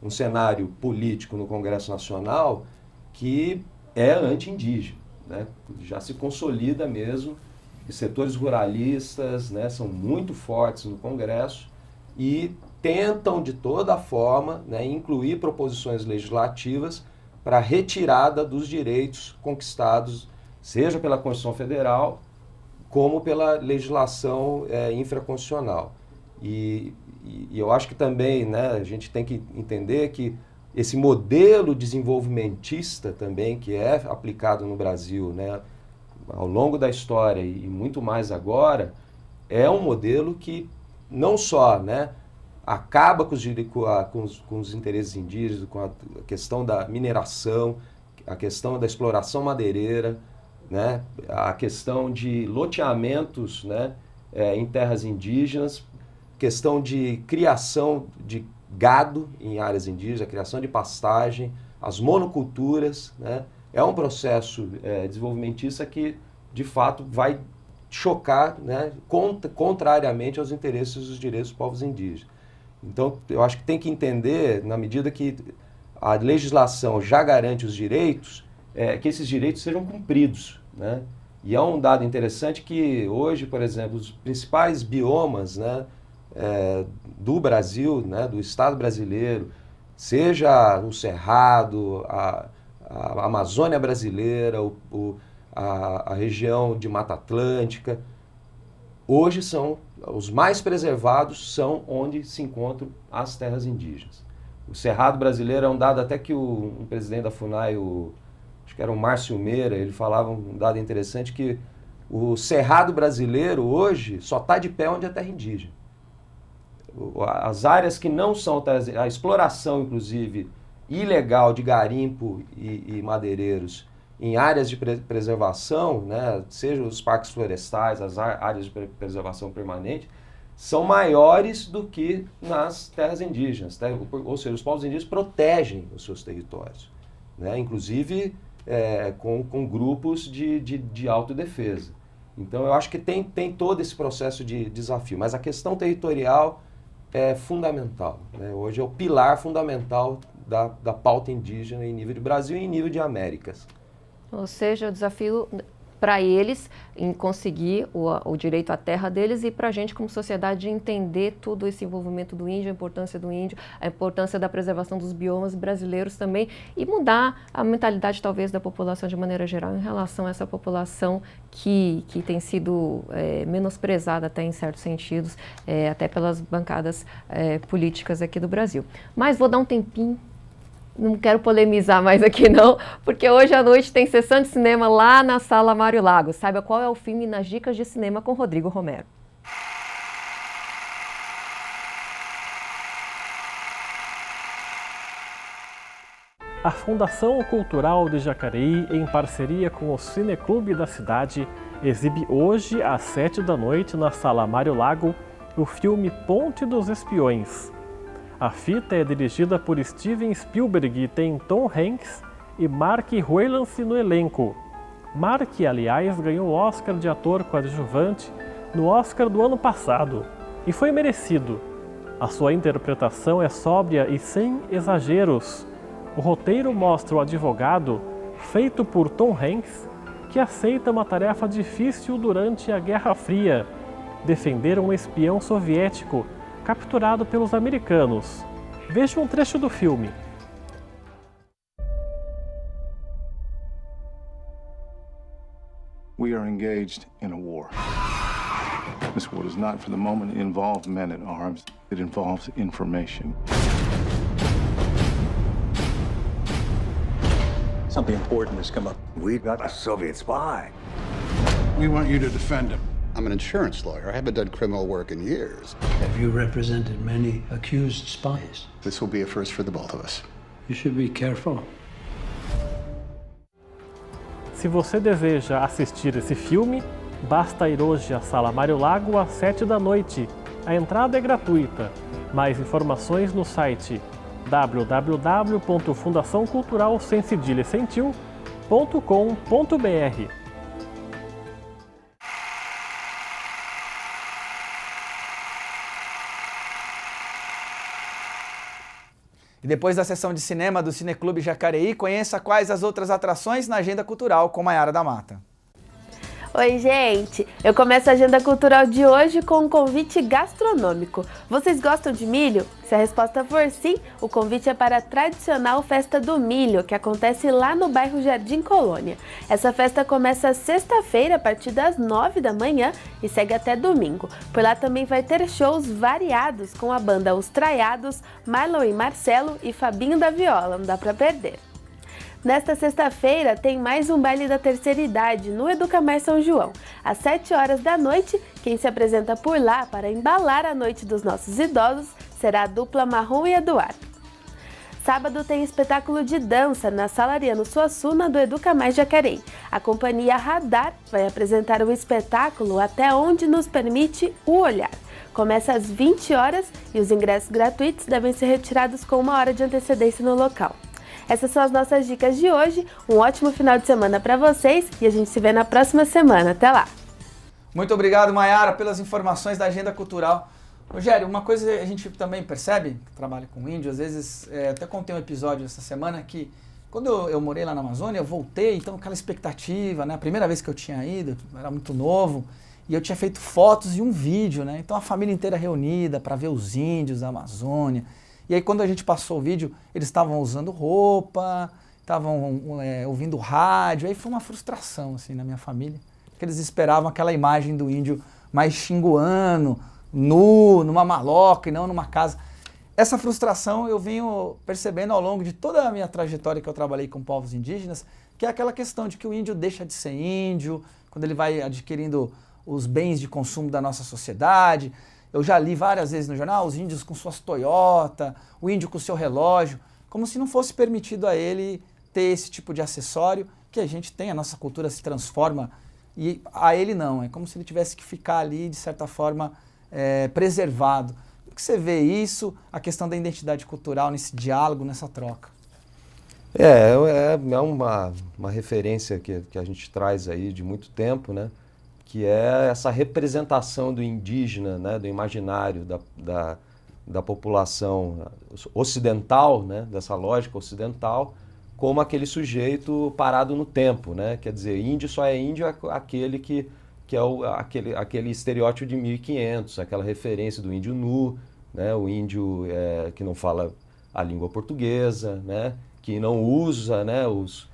um cenário político no Congresso Nacional que é anti-indígena, né, já se consolida mesmo, os setores ruralistas, né, são muito fortes no Congresso e tentam de toda forma, né, incluir proposições legislativas para a retirada dos direitos conquistados, seja pela Constituição Federal, como pela legislação infraconstitucional. E eu acho que também, né, a gente tem que entender que esse modelo desenvolvimentista também, que é aplicado no Brasil, né, ao longo da história e muito mais agora, é um modelo que não só, né, acaba com os interesses indígenas, com a questão da mineração, a questão da exploração madeireira, né, a questão de loteamentos, né, em terras indígenas, questão de criação de gado em áreas indígenas, a criação de pastagem, as monoculturas, né, é um processo desenvolvimentista que, de fato, vai chocar, né, contrariamente aos interesses dos direitos dos povos indígenas. Então, eu acho que tem que entender, na medida que a legislação já garante os direitos, que esses direitos sejam cumpridos, né? E é um dado interessante que hoje, por exemplo, os principais biomas, né, do Brasil, né, do Estado brasileiro, seja o Cerrado, a Amazônia brasileira, a região de Mata Atlântica, hoje são os mais preservados, são onde se encontram as terras indígenas. O Cerrado brasileiro é um dado até que um presidente da FUNAI, acho que era o Márcio Meira, ele falava um dado interessante que o Cerrado brasileiro hoje só está de pé onde é terra indígena. As áreas que não são terras, a exploração, inclusive, ilegal de garimpo e madeireiros em áreas de preservação, né, seja os parques florestais, as áreas de preservação permanente, são maiores do que nas terras indígenas. Ou seja, os povos indígenas protegem os seus territórios, né, inclusive com grupos de autodefesa. Então, eu acho que tem todo esse processo de desafio, mas a questão territorial é fundamental, né? Hoje é o pilar fundamental da pauta indígena em nível de Brasil e em nível de Américas. Ou seja, o desafio para eles em conseguir o direito à terra deles e para a gente como sociedade entender todo esse envolvimento do índio, a importância do índio, a importância da preservação dos biomas brasileiros também e mudar a mentalidade talvez da população de maneira geral em relação a essa população que tem sido menosprezada até em certos sentidos, até pelas bancadas políticas aqui do Brasil. Mas vou dar um tempinho. Não quero polemizar mais aqui não, porque hoje à noite tem sessão de cinema lá na Sala Mário Lago. Saiba qual é o filme nas dicas de cinema com Rodrigo Romero. A Fundação Cultural de Jacareí, em parceria com o Cineclube da cidade, exibe hoje às 7 da noite na Sala Mário Lago o filme Ponte dos Espiões. A fita é dirigida por Steven Spielberg e tem Tom Hanks e Mark Rylance no elenco. Mark, aliás, ganhou o Oscar de ator coadjuvante no Oscar do ano passado, e foi merecido. A sua interpretação é sóbria e sem exageros. O roteiro mostra o advogado, feito por Tom Hanks, que aceita uma tarefa difícil durante a Guerra Fria: defender um espião soviético capturado pelos americanos. Veja um trecho do filme. We are engaged in a war. This war does not, for the moment, involve men at arms. It involves information. Something important has come up. We've got a Soviet spy. We want you to defend him. I'm an insurance lawyer. I haven't done criminal work in years. Have you represented many accused spies? This will be a first for the both of us. You should be careful. Se você deseja assistir esse filme, basta ir hoje à Sala Mário Lago às 19h. A entrada é gratuita. Mais informações no site www.fundaçãoculturalsemcedilhasemtil.com.br. E depois da sessão de cinema do Cineclube Jacareí, conheça quais as outras atrações na agenda cultural com Maiara da Mata. Oi, gente! Eu começo a agenda cultural de hoje com um convite gastronômico. Vocês gostam de milho? Se a resposta for sim, o convite é para a tradicional Festa do Milho, que acontece lá no bairro Jardim Colônia. Essa festa começa sexta-feira a partir das 9 da manhã e segue até domingo. Por lá também vai ter shows variados com a banda Os Traiados, Marlon e Marcelo e Fabinho da Viola, não dá pra perder. Nesta sexta-feira tem mais um baile da terceira idade no Educamar São João. Às 7 horas da noite, quem se apresenta por lá para embalar a noite dos nossos idosos será a dupla Marrom e Eduardo. Sábado tem espetáculo de dança na Sala Ariano Suassuna do Educamar Jacareí. A companhia Radar vai apresentar o espetáculo Até Onde Nos Permite o Olhar. Começa às 20 horas e os ingressos gratuitos devem ser retirados com 1 hora de antecedência no local. Essas são as nossas dicas de hoje. Um ótimo final de semana para vocês e a gente se vê na próxima semana. Até lá! Muito obrigado, Maiara, pelas informações da agenda cultural. Rogério, uma coisa que a gente também percebe, que trabalha com índio, às vezes, até contei um episódio essa semana que quando eu morei lá na Amazônia, eu voltei, então aquela expectativa, né? A primeira vez que eu tinha ido, eu era muito novo, e eu tinha feito fotos e um vídeo, né? Então a família inteira reunida para ver os índios da Amazônia. E aí quando a gente passou o vídeo, eles estavam usando roupa, estavam ouvindo rádio, aí foi uma frustração assim na minha família, porque eles esperavam aquela imagem do índio mais xinguano, nu, numa maloca e não numa casa. Essa frustração eu venho percebendo ao longo de toda a minha trajetória que eu trabalhei com povos indígenas, que é aquela questão de que o índio deixa de ser índio, quando ele vai adquirindo os bens de consumo da nossa sociedade. Eu já li várias vezes no jornal, os índios com suas Toyota, o índio com seu relógio, como se não fosse permitido a ele ter esse tipo de acessório que a gente tem, a nossa cultura se transforma, e a ele não, é como se ele tivesse que ficar ali, de certa forma, preservado. Como que você vê isso, a questão da identidade cultural nesse diálogo, nessa troca? É uma referência que a gente traz aí de muito tempo, né? Que é essa representação do indígena, né, do imaginário da população ocidental, né, dessa lógica ocidental, como aquele sujeito parado no tempo, né? Quer dizer, índio só é índio aquele que é aquele estereótipo de 1500, aquela referência do índio nu, né, o índio que não fala a língua portuguesa, né, que não usa, né, os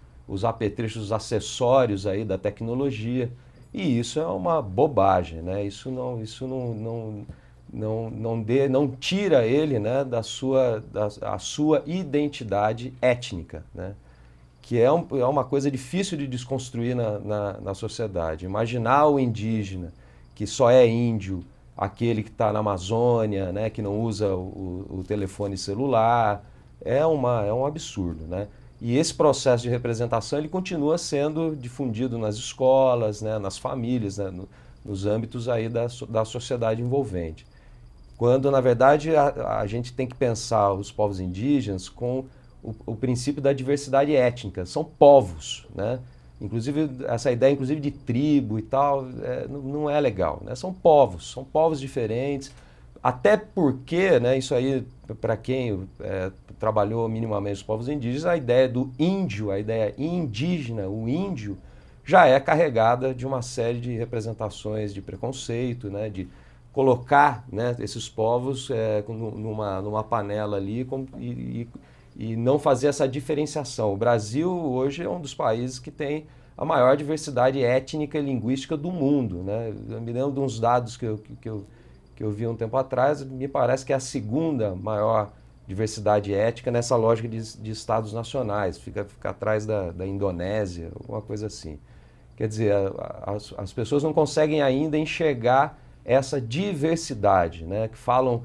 apetrechos, os acessórios aí da tecnologia. E isso é uma bobagem, né? Isso não tira ele, né, da sua identidade étnica, né? Que é uma coisa difícil de desconstruir na sociedade. Imaginar o indígena que só é índio, aquele que está na Amazônia, né, que não usa o telefone celular, é um absurdo, né? E esse processo de representação ele continua sendo difundido nas escolas, né, nas famílias, né, nos âmbitos aí da sociedade envolvente. quando, na verdade, a gente tem que pensar os povos indígenas com o princípio da diversidade étnica. São povos, né? Inclusive, essa ideia inclusive de tribo e tal, não é legal, né? São povos diferentes, até porque, né, isso aí, para quem trabalhou minimamente os povos indígenas, a ideia do índio, a ideia indígena, o índio, já é carregada de uma série de representações de preconceito, né, de colocar, né, esses povos numa panela ali e não fazer essa diferenciação. O Brasil hoje é um dos países que tem a maior diversidade étnica e linguística do mundo, né? Eu me lembro de uns dados que eu vi um tempo atrás, me parece que é a segunda maior diversidade étnica nessa lógica de estados nacionais, fica atrás da Indonésia, alguma coisa assim. Quer dizer, as pessoas não conseguem ainda enxergar essa diversidade, né? Que falam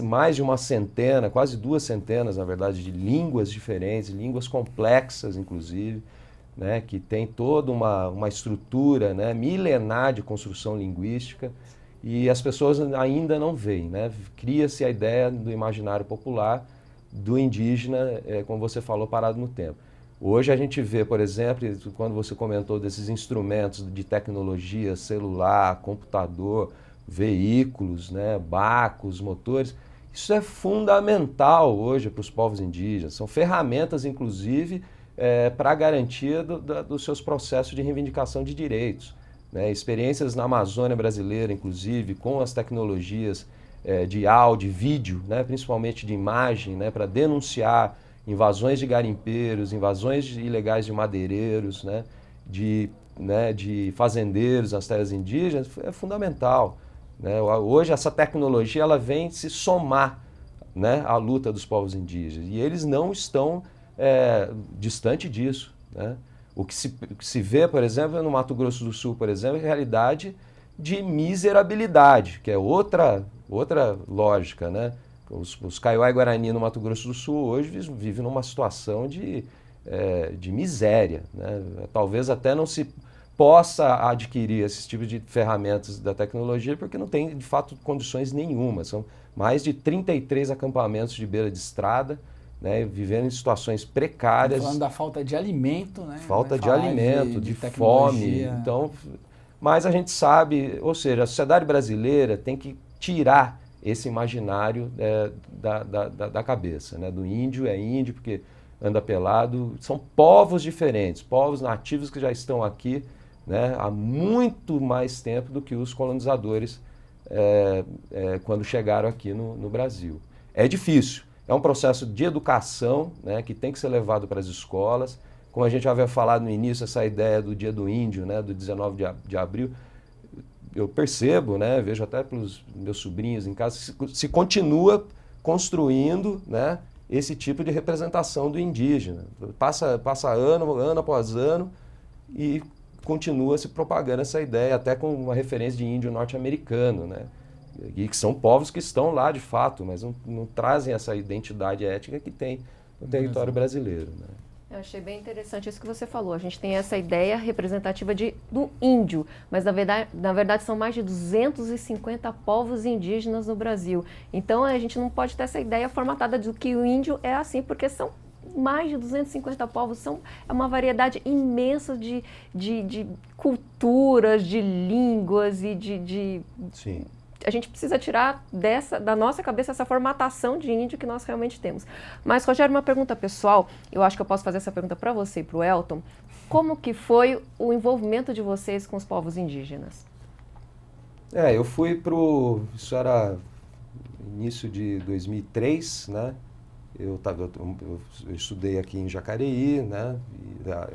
mais de uma centena, quase 2 centenas, na verdade, de línguas diferentes, línguas complexas, inclusive, né? Que tem toda uma estrutura, né, milenar de construção linguística, e as pessoas ainda não veem, né? Cria-se a ideia do imaginário popular do indígena, como você falou, parado no tempo. Hoje a gente vê, por exemplo, quando você comentou desses instrumentos de tecnologia, celular, computador, veículos, né, barcos, motores, isso é fundamental hoje para os povos indígenas. São ferramentas, inclusive, para a garantia dos seus processos de reivindicação de direitos, né? Experiências na Amazônia brasileira, inclusive, com as tecnologias de áudio, vídeo, né, principalmente de imagem, né, para denunciar invasões de garimpeiros, invasões ilegais de madeireiros, né, de fazendeiros nas terras indígenas, é fundamental, né? Hoje essa tecnologia ela vem se somar, né, à luta dos povos indígenas, e eles não estão distante disso, né? O que se vê, por exemplo, no Mato Grosso do Sul, por exemplo, é a realidade de miserabilidade, que é outra lógica, né? Os Kaiowá e Guarani no Mato Grosso do Sul hoje vivem numa situação de miséria, né? Talvez até não se possa adquirir esses tipos de ferramentas da tecnologia porque não tem, de fato, condições nenhuma. São mais de 33 acampamentos de beira de estrada, né, vivendo em situações precárias. Falando da falta de alimento, né? Falta de alimento, de fome. Então, mas a gente sabe, ou seja, a sociedade brasileira tem que tirar esse imaginário da cabeça, né? Do índio é índio porque anda pelado. São povos diferentes, povos nativos que já estão aqui, né, há muito mais tempo do que os colonizadores quando chegaram aqui no Brasil. É difícil, é um processo de educação, né, que tem que ser levado para as escolas. Como a gente já havia falado no início, essa ideia do Dia do Índio, né, do 19 de abril, eu percebo, né, vejo até pelos meus sobrinhos em casa, se continua construindo, né, esse tipo de representação do indígena. Passa ano após ano e continua se propagando essa ideia, até com uma referência de índio norte-americano, né? E que são povos que estão lá de fato, mas não trazem essa identidade étnica que tem no território brasileiro, né? Eu achei bem interessante isso que você falou. A gente tem essa ideia representativa do índio, mas na verdade são mais de 250 povos indígenas no Brasil. Então a gente não pode ter essa ideia formatada de que o índio é assim, porque são mais de 250 povos, é uma variedade imensa de culturas, de línguas e Sim. A gente precisa tirar da nossa cabeça essa formatação de índio que nós realmente temos. Mas, Rogério, uma pergunta pessoal, eu acho que eu posso fazer essa pergunta para você e para o Elton. Como que foi o envolvimento de vocês com os povos indígenas? Eu fui isso era início de 2003, né? Eu estudei aqui em Jacareí, né?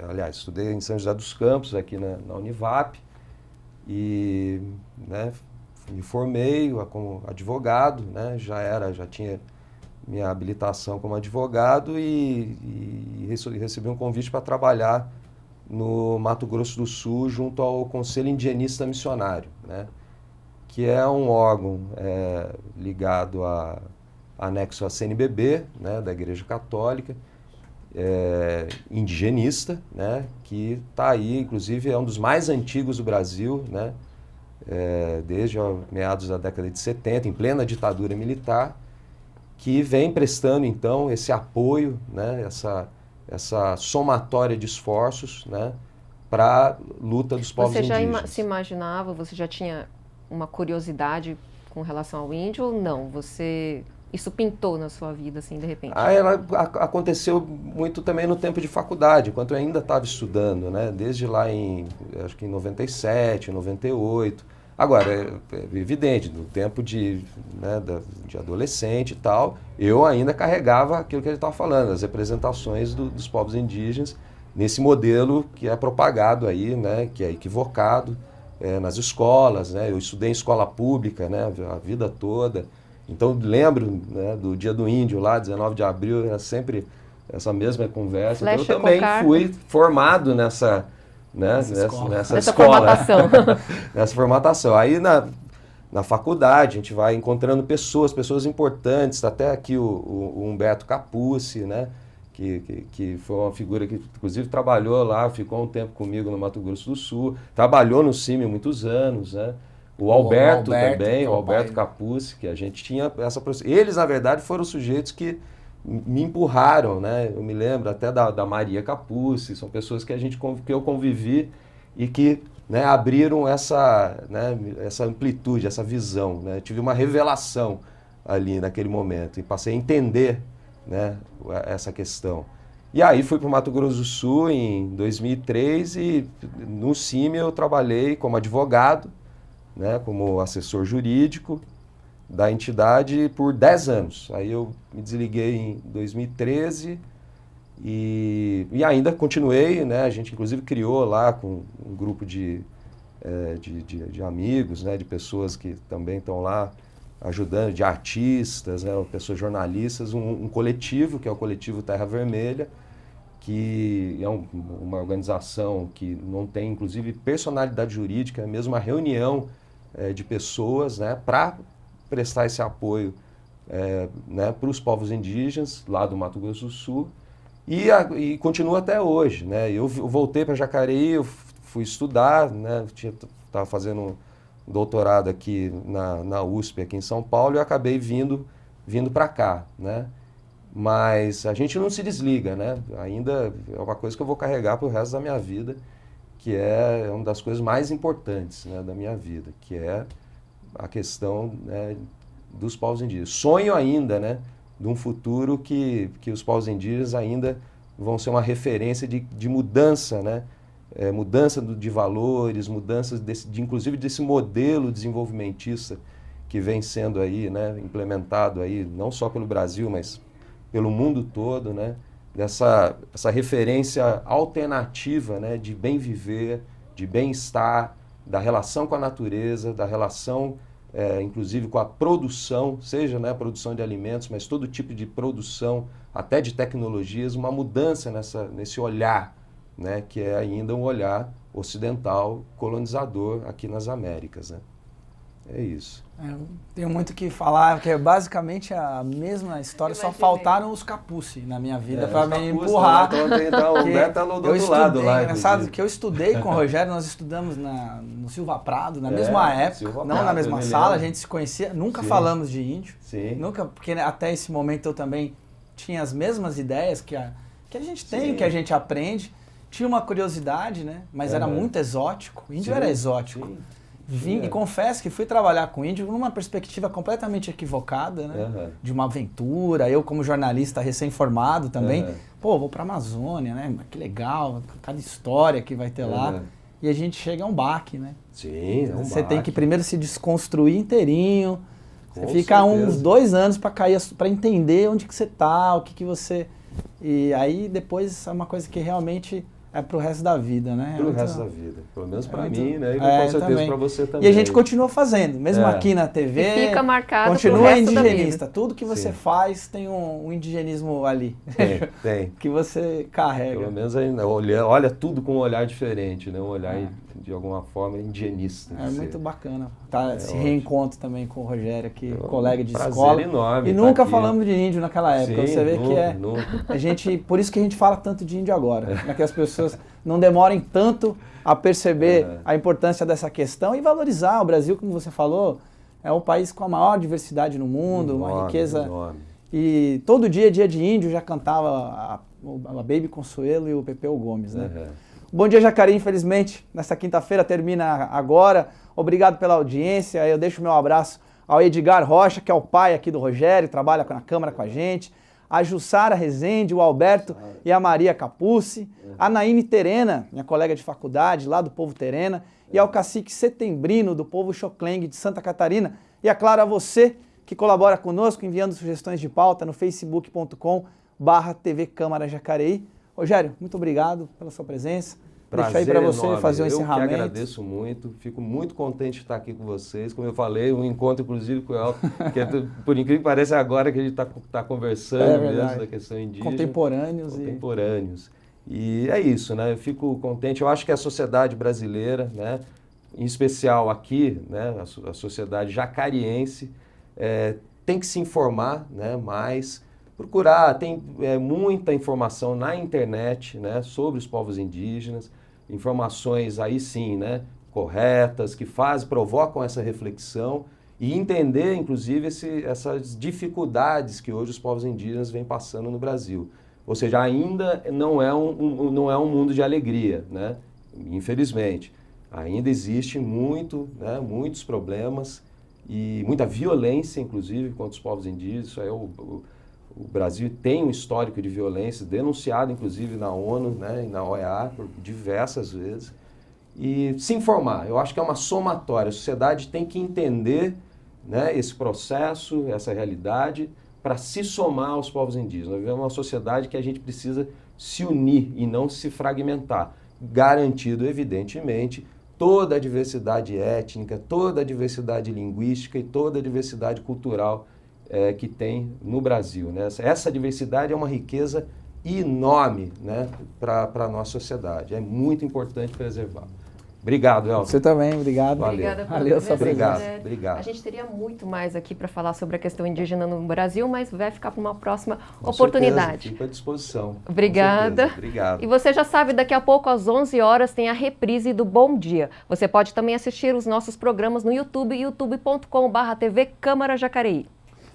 Aliás, estudei em São José dos Campos, aqui na Univap, e, né, me formei como advogado, né? Já tinha minha habilitação como advogado e recebi um convite para trabalhar no Mato Grosso do Sul junto ao Conselho Indigenista Missionário, né? Que é um órgão ligado anexo à CNBB, né, da Igreja Católica, indigenista, né, que está aí, inclusive é um dos mais antigos do Brasil, né? desde meados da década de 70, em plena ditadura militar, que vem prestando, então, esse apoio, né, essa somatória de esforços, né, para a luta dos povos indígenas. Você já se imaginava, você já tinha uma curiosidade com relação ao índio ou não? Isso pintou na sua vida, assim, de repente? Ela aconteceu muito também no tempo de faculdade, enquanto eu ainda estava estudando, né? Desde lá acho que em 97, 98. Agora, é evidente, no tempo de adolescente e tal, eu ainda carregava aquilo que ele estava falando, as representações dos povos indígenas, nesse modelo que é propagado aí, né? Que é equivocado nas escolas, né? Eu estudei em escola pública, né? A vida toda. Então, lembro, né, do Dia do Índio lá, 19 de abril, era sempre essa mesma conversa. Então, eu também fui formado nessa escola, formatação. Nessa formatação. Aí, na faculdade, a gente vai encontrando pessoas importantes, até aqui o Humberto Capucci, né, que foi uma figura que, inclusive, trabalhou lá, ficou um tempo comigo no Mato Grosso do Sul, trabalhou no CIMI muitos anos, né? O Alberto também, o Alberto Capucci, que a gente tinha essa... Eles, na verdade, foram os sujeitos que me empurraram, né? Eu me lembro até da Maria Capucci, são pessoas que eu convivi e que, né, abriram essa amplitude, essa visão, né? Tive uma revelação ali naquele momento e passei a entender, né, essa questão. E aí fui para o Mato Grosso do Sul em 2003 e no CIMI eu trabalhei como advogado, né, como assessor jurídico da entidade por 10 anos. Aí eu me desliguei em 2013 e ainda continuei, né, a gente inclusive criou lá com um grupo de amigos, né, de pessoas que também estão lá ajudando, de artistas, né, pessoas jornalistas, um coletivo, que é o coletivo Terra Vermelha, que é uma organização que não tem, inclusive, personalidade jurídica, é mesmo uma reunião de pessoas, né, para prestar esse apoio né, para os povos indígenas lá do Mato Grosso do Sul e continua até hoje, né? Eu voltei para Jacareí, eu fui estudar, né, estava fazendo um doutorado aqui na USP aqui em São Paulo e eu acabei vindo para cá, né? Mas a gente não se desliga, né? Ainda é uma coisa que eu vou carregar para o resto da minha vida, que é uma das coisas mais importantes, né, da minha vida, que é a questão, né, dos povos indígenas. Sonho ainda, né, de um futuro que os povos indígenas ainda vão ser uma referência de mudança, né, mudança de valores, mudança inclusive desse modelo desenvolvimentista que vem sendo aí, né, implementado aí, não só pelo Brasil, mas pelo mundo todo, né, essa referência alternativa, né, de bem viver, de bem-estar, da relação com a natureza, da relação, inclusive, com a produção, seja, né, a produção de alimentos, mas todo tipo de produção, até de tecnologias, uma mudança nesse olhar, né, que é ainda um olhar ocidental colonizador aqui nas Américas, né? É isso. Eu tenho muito o que falar, porque é basicamente a mesma história, só faltaram os Capucci na minha vida para me empurrar. Né? Então, o Beto tá do outro lado lá. É engraçado que eu estudei com o Rogério, nós estudamos no Silva Prado, na mesma época, não na mesma sala, a gente se conhecia, nunca falamos de índio, nunca, porque até esse momento eu também tinha as mesmas ideias que a gente tem, que a gente aprende, tinha uma curiosidade, né? Mas era muito exótico, o índio era exótico. E confesso que fui trabalhar com índio numa perspectiva completamente equivocada, né? De uma aventura, eu como jornalista recém-formado também, vou pra Amazônia, né? Que legal, cada história que vai ter lá. E a gente chega a um baque, né? Sim, é um Você baque. tem que primeiro se desconstruir inteirinho, você fica uns 2 anos para entender onde que você tá, o que você... E aí depois é uma coisa que realmente... É pro resto da vida, né? Pro resto da vida. Pelo menos para mim, né? E com certeza para você também. E a gente continua fazendo, mesmo aqui na TV. E fica marcado continua indigenista. Tudo que você faz tem um indigenismo ali. Tem. Que você carrega. Pelo menos olha tudo com um olhar diferente, né? Um olhar de alguma forma, indigenista. É muito bacana. Tá, esse ótimo. reencontro também com o Rogério aqui, colega de prazer escola. enorme E tá nunca aqui. falamos de índio naquela época. Sim, Você vê que nunca. a gente, por isso que a gente fala tanto de índio agora, para que as pessoas não demorem tanto a perceber a importância dessa questão e valorizar o Brasil, como você falou, é o país com a maior diversidade no mundo, uma riqueza. Enorme. E todo dia, dia de índio, já cantava a Baby Consuelo e o Pepeu Gomes, né? Bom Dia Jacareí, infelizmente, nesta quinta-feira termina agora. Obrigado pela audiência. Eu deixo meu abraço ao Edgar Rocha, que é o pai aqui do Rogério, trabalha na Câmara com a gente, a Jussara Rezende, o Alberto e a Maria Capucci, a Naine Terena, minha colega de faculdade, lá do povo Terena, e ao cacique Setembrino, do povo Xoclengue de Santa Catarina. E, é claro, a você que colabora conosco, enviando sugestões de pauta no facebook.com/TV Câmara Jacareí. Rogério, muito obrigado pela sua presença. Deixa aí para você enorme. fazer o encerramento. Eu que agradeço muito, fico muito contente de estar aqui com vocês. Como eu falei, um encontro inclusive com o Elton, que por incrível que pareça agora que a gente está conversando mesmo da questão indígena. Contemporâneos. E é isso, né? Eu fico contente. Eu acho que a sociedade brasileira, né, em especial aqui, né, a sociedade jacariense, tem que se informar, né, mais, procurar, tem muita informação na internet, né, sobre os povos indígenas, informações aí sim, né, corretas, que provocam essa reflexão e entender, inclusive, essas dificuldades que hoje os povos indígenas vêm passando no Brasil. Ou seja, ainda não é um mundo de alegria, né, infelizmente. Ainda existe muitos problemas e muita violência, inclusive, contra os povos indígenas. Isso aí o Brasil tem um histórico de violência, denunciado, inclusive, na ONU, né, e na OEA, por diversas vezes. E se informar, eu acho que é uma somatória. A sociedade tem que entender, né, esse processo, essa realidade, para se somar aos povos indígenas. Nós vivemos uma sociedade que a gente precisa se unir e não se fragmentar, garantido, evidentemente, toda a diversidade étnica, toda a diversidade linguística e toda a diversidade cultural que tem no Brasil, né? Essa diversidade é uma riqueza enorme, né, para a nossa sociedade. É muito importante preservar. Obrigado, Elton. Você também, obrigado. Obrigada pela presença. Obrigado. A gente teria muito mais aqui para falar sobre a questão indígena no Brasil, mas vai ficar para uma próxima oportunidade. Fico à disposição. Obrigada. Obrigado. E você já sabe, daqui a pouco, às 11 horas, tem a reprise do Bom Dia. Você pode também assistir os nossos programas no YouTube, youtube.com/TV Câmara Jacareí.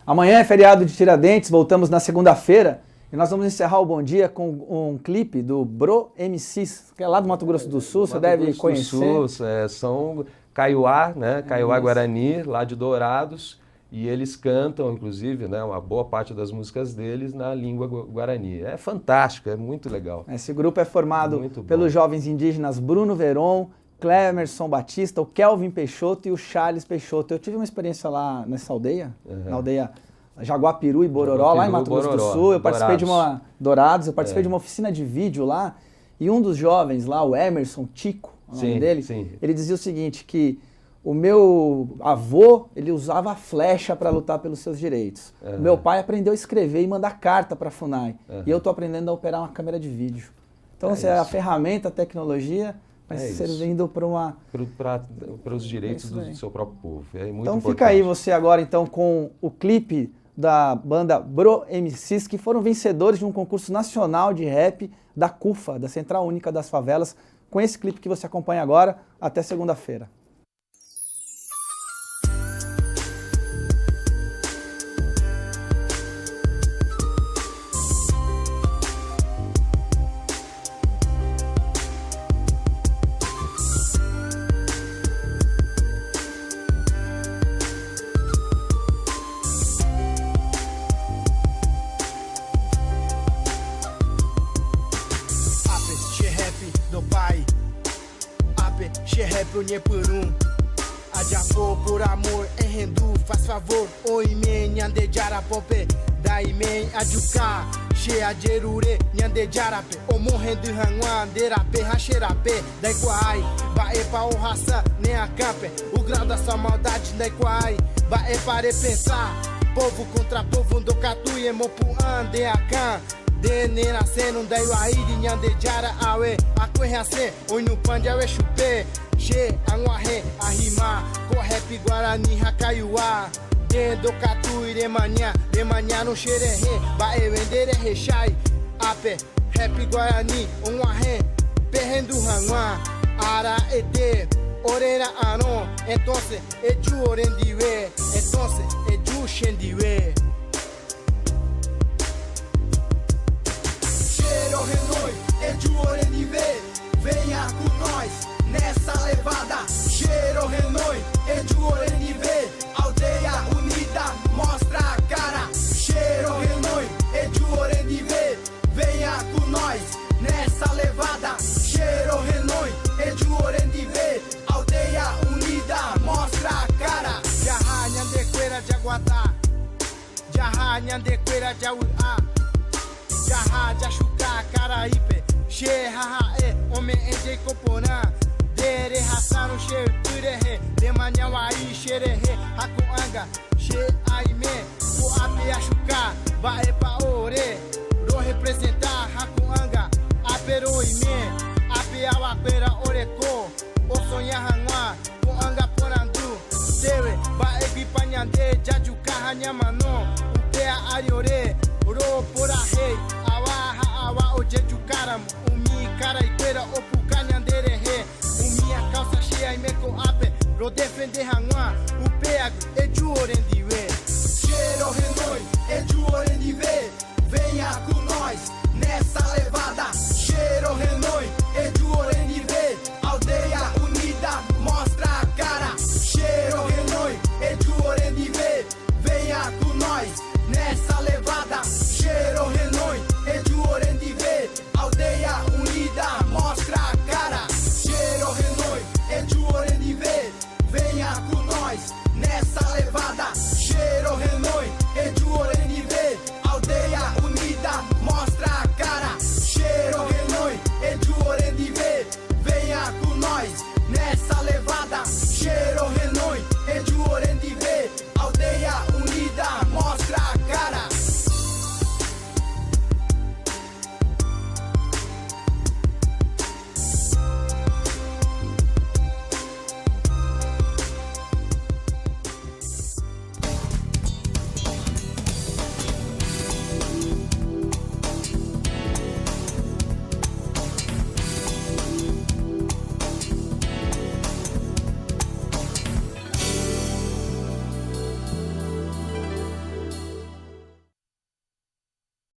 Amanhã é feriado de Tiradentes, voltamos na segunda-feira. E nós vamos encerrar o Bom Dia com um clipe do Bro MCs, que é lá do Mato Grosso do Sul, você deve conhecer. Do Sul, são Kaiowá, né? Kaiowá Guarani, lá de Dourados, e eles cantam, inclusive, né, uma boa parte das músicas deles na língua guarani. É fantástico, é muito legal. Esse grupo é formado pelos jovens indígenas Bruno Veron, Clemerson Batista, o Kelvin Peixoto e o Charles Peixoto. Eu tive uma experiência lá nessa aldeia, na aldeia Jaguapiru e Bororó, lá em Mato Grosso do Sul. Eu participei de uma Dourados, eu participei de uma oficina de vídeo lá, e um dos jovens lá, o Emerson Tico, o nome dele, ele dizia o seguinte, que o meu avô, ele usava a flecha para lutar pelos seus direitos. O meu pai aprendeu a escrever e mandar carta para a FUNAI. E eu estou aprendendo a operar uma câmera de vídeo. Então, a ferramenta, a tecnologia, mas servindo para os direitos do seu próprio povo. É muito então importante. Fica aí você agora então com o clipe da banda Bro MCs, que foram vencedores de um concurso nacional de rap da CUFA, da Central Única das Favelas, com esse clipe que você acompanha agora. Até segunda-feira. Nye por Ajapô por amor em rendu faz favor oi men nyande jarapope dai men ajuka che ajerure nyande jarape omo rendu hangwa derape hacherape dai quai bae pa o raça nem a campe o grau da sua maldade dai quai bae pare pensar povo contra povo do catu e mopu ande akan de ne nascendo dai wairi nyande jara awe a correr oi no pande awe chupe Che anguahe ahima ko rap guarani hakaiwa Dendo catu de manhã no xerehe Bae vender rechai Ape rap guarani anguahe Perrendo hangwa Ara ete Orera anon Entonces eju orendiwe Entonces eju shendiwe Cheiro renoi Eju orendiwe Venha com nós nessa levada Cheiro renoi Eju orendiwe Aldeia unida mostra a cara Cheiro renoi Eju orendiwe Venha com nós nessa levada Cheiro renoi Eju orendiwe Aldeia unida mostra a cara Jaha nyandequeira jaguatá Jaha nyandequeira jauá Jaha jashuka Caraípe Che haha homem enje coporã Dere hasano che turehe De manhã aí xerehe Hakuanga Che aime O ape ashuka Bae pa ore Ro representar Hakuanga Apero ime Ape awaqueira oreko O sonha hangwa Kuanga porandu Dewe Bae bipanhande Jajuka hanyamano Upea ariore Ro pora rei Awa o jejukaram Umi cara igueira o pucanhandere he Umi a calça cheia e meco ape Ro defender hangwa O peago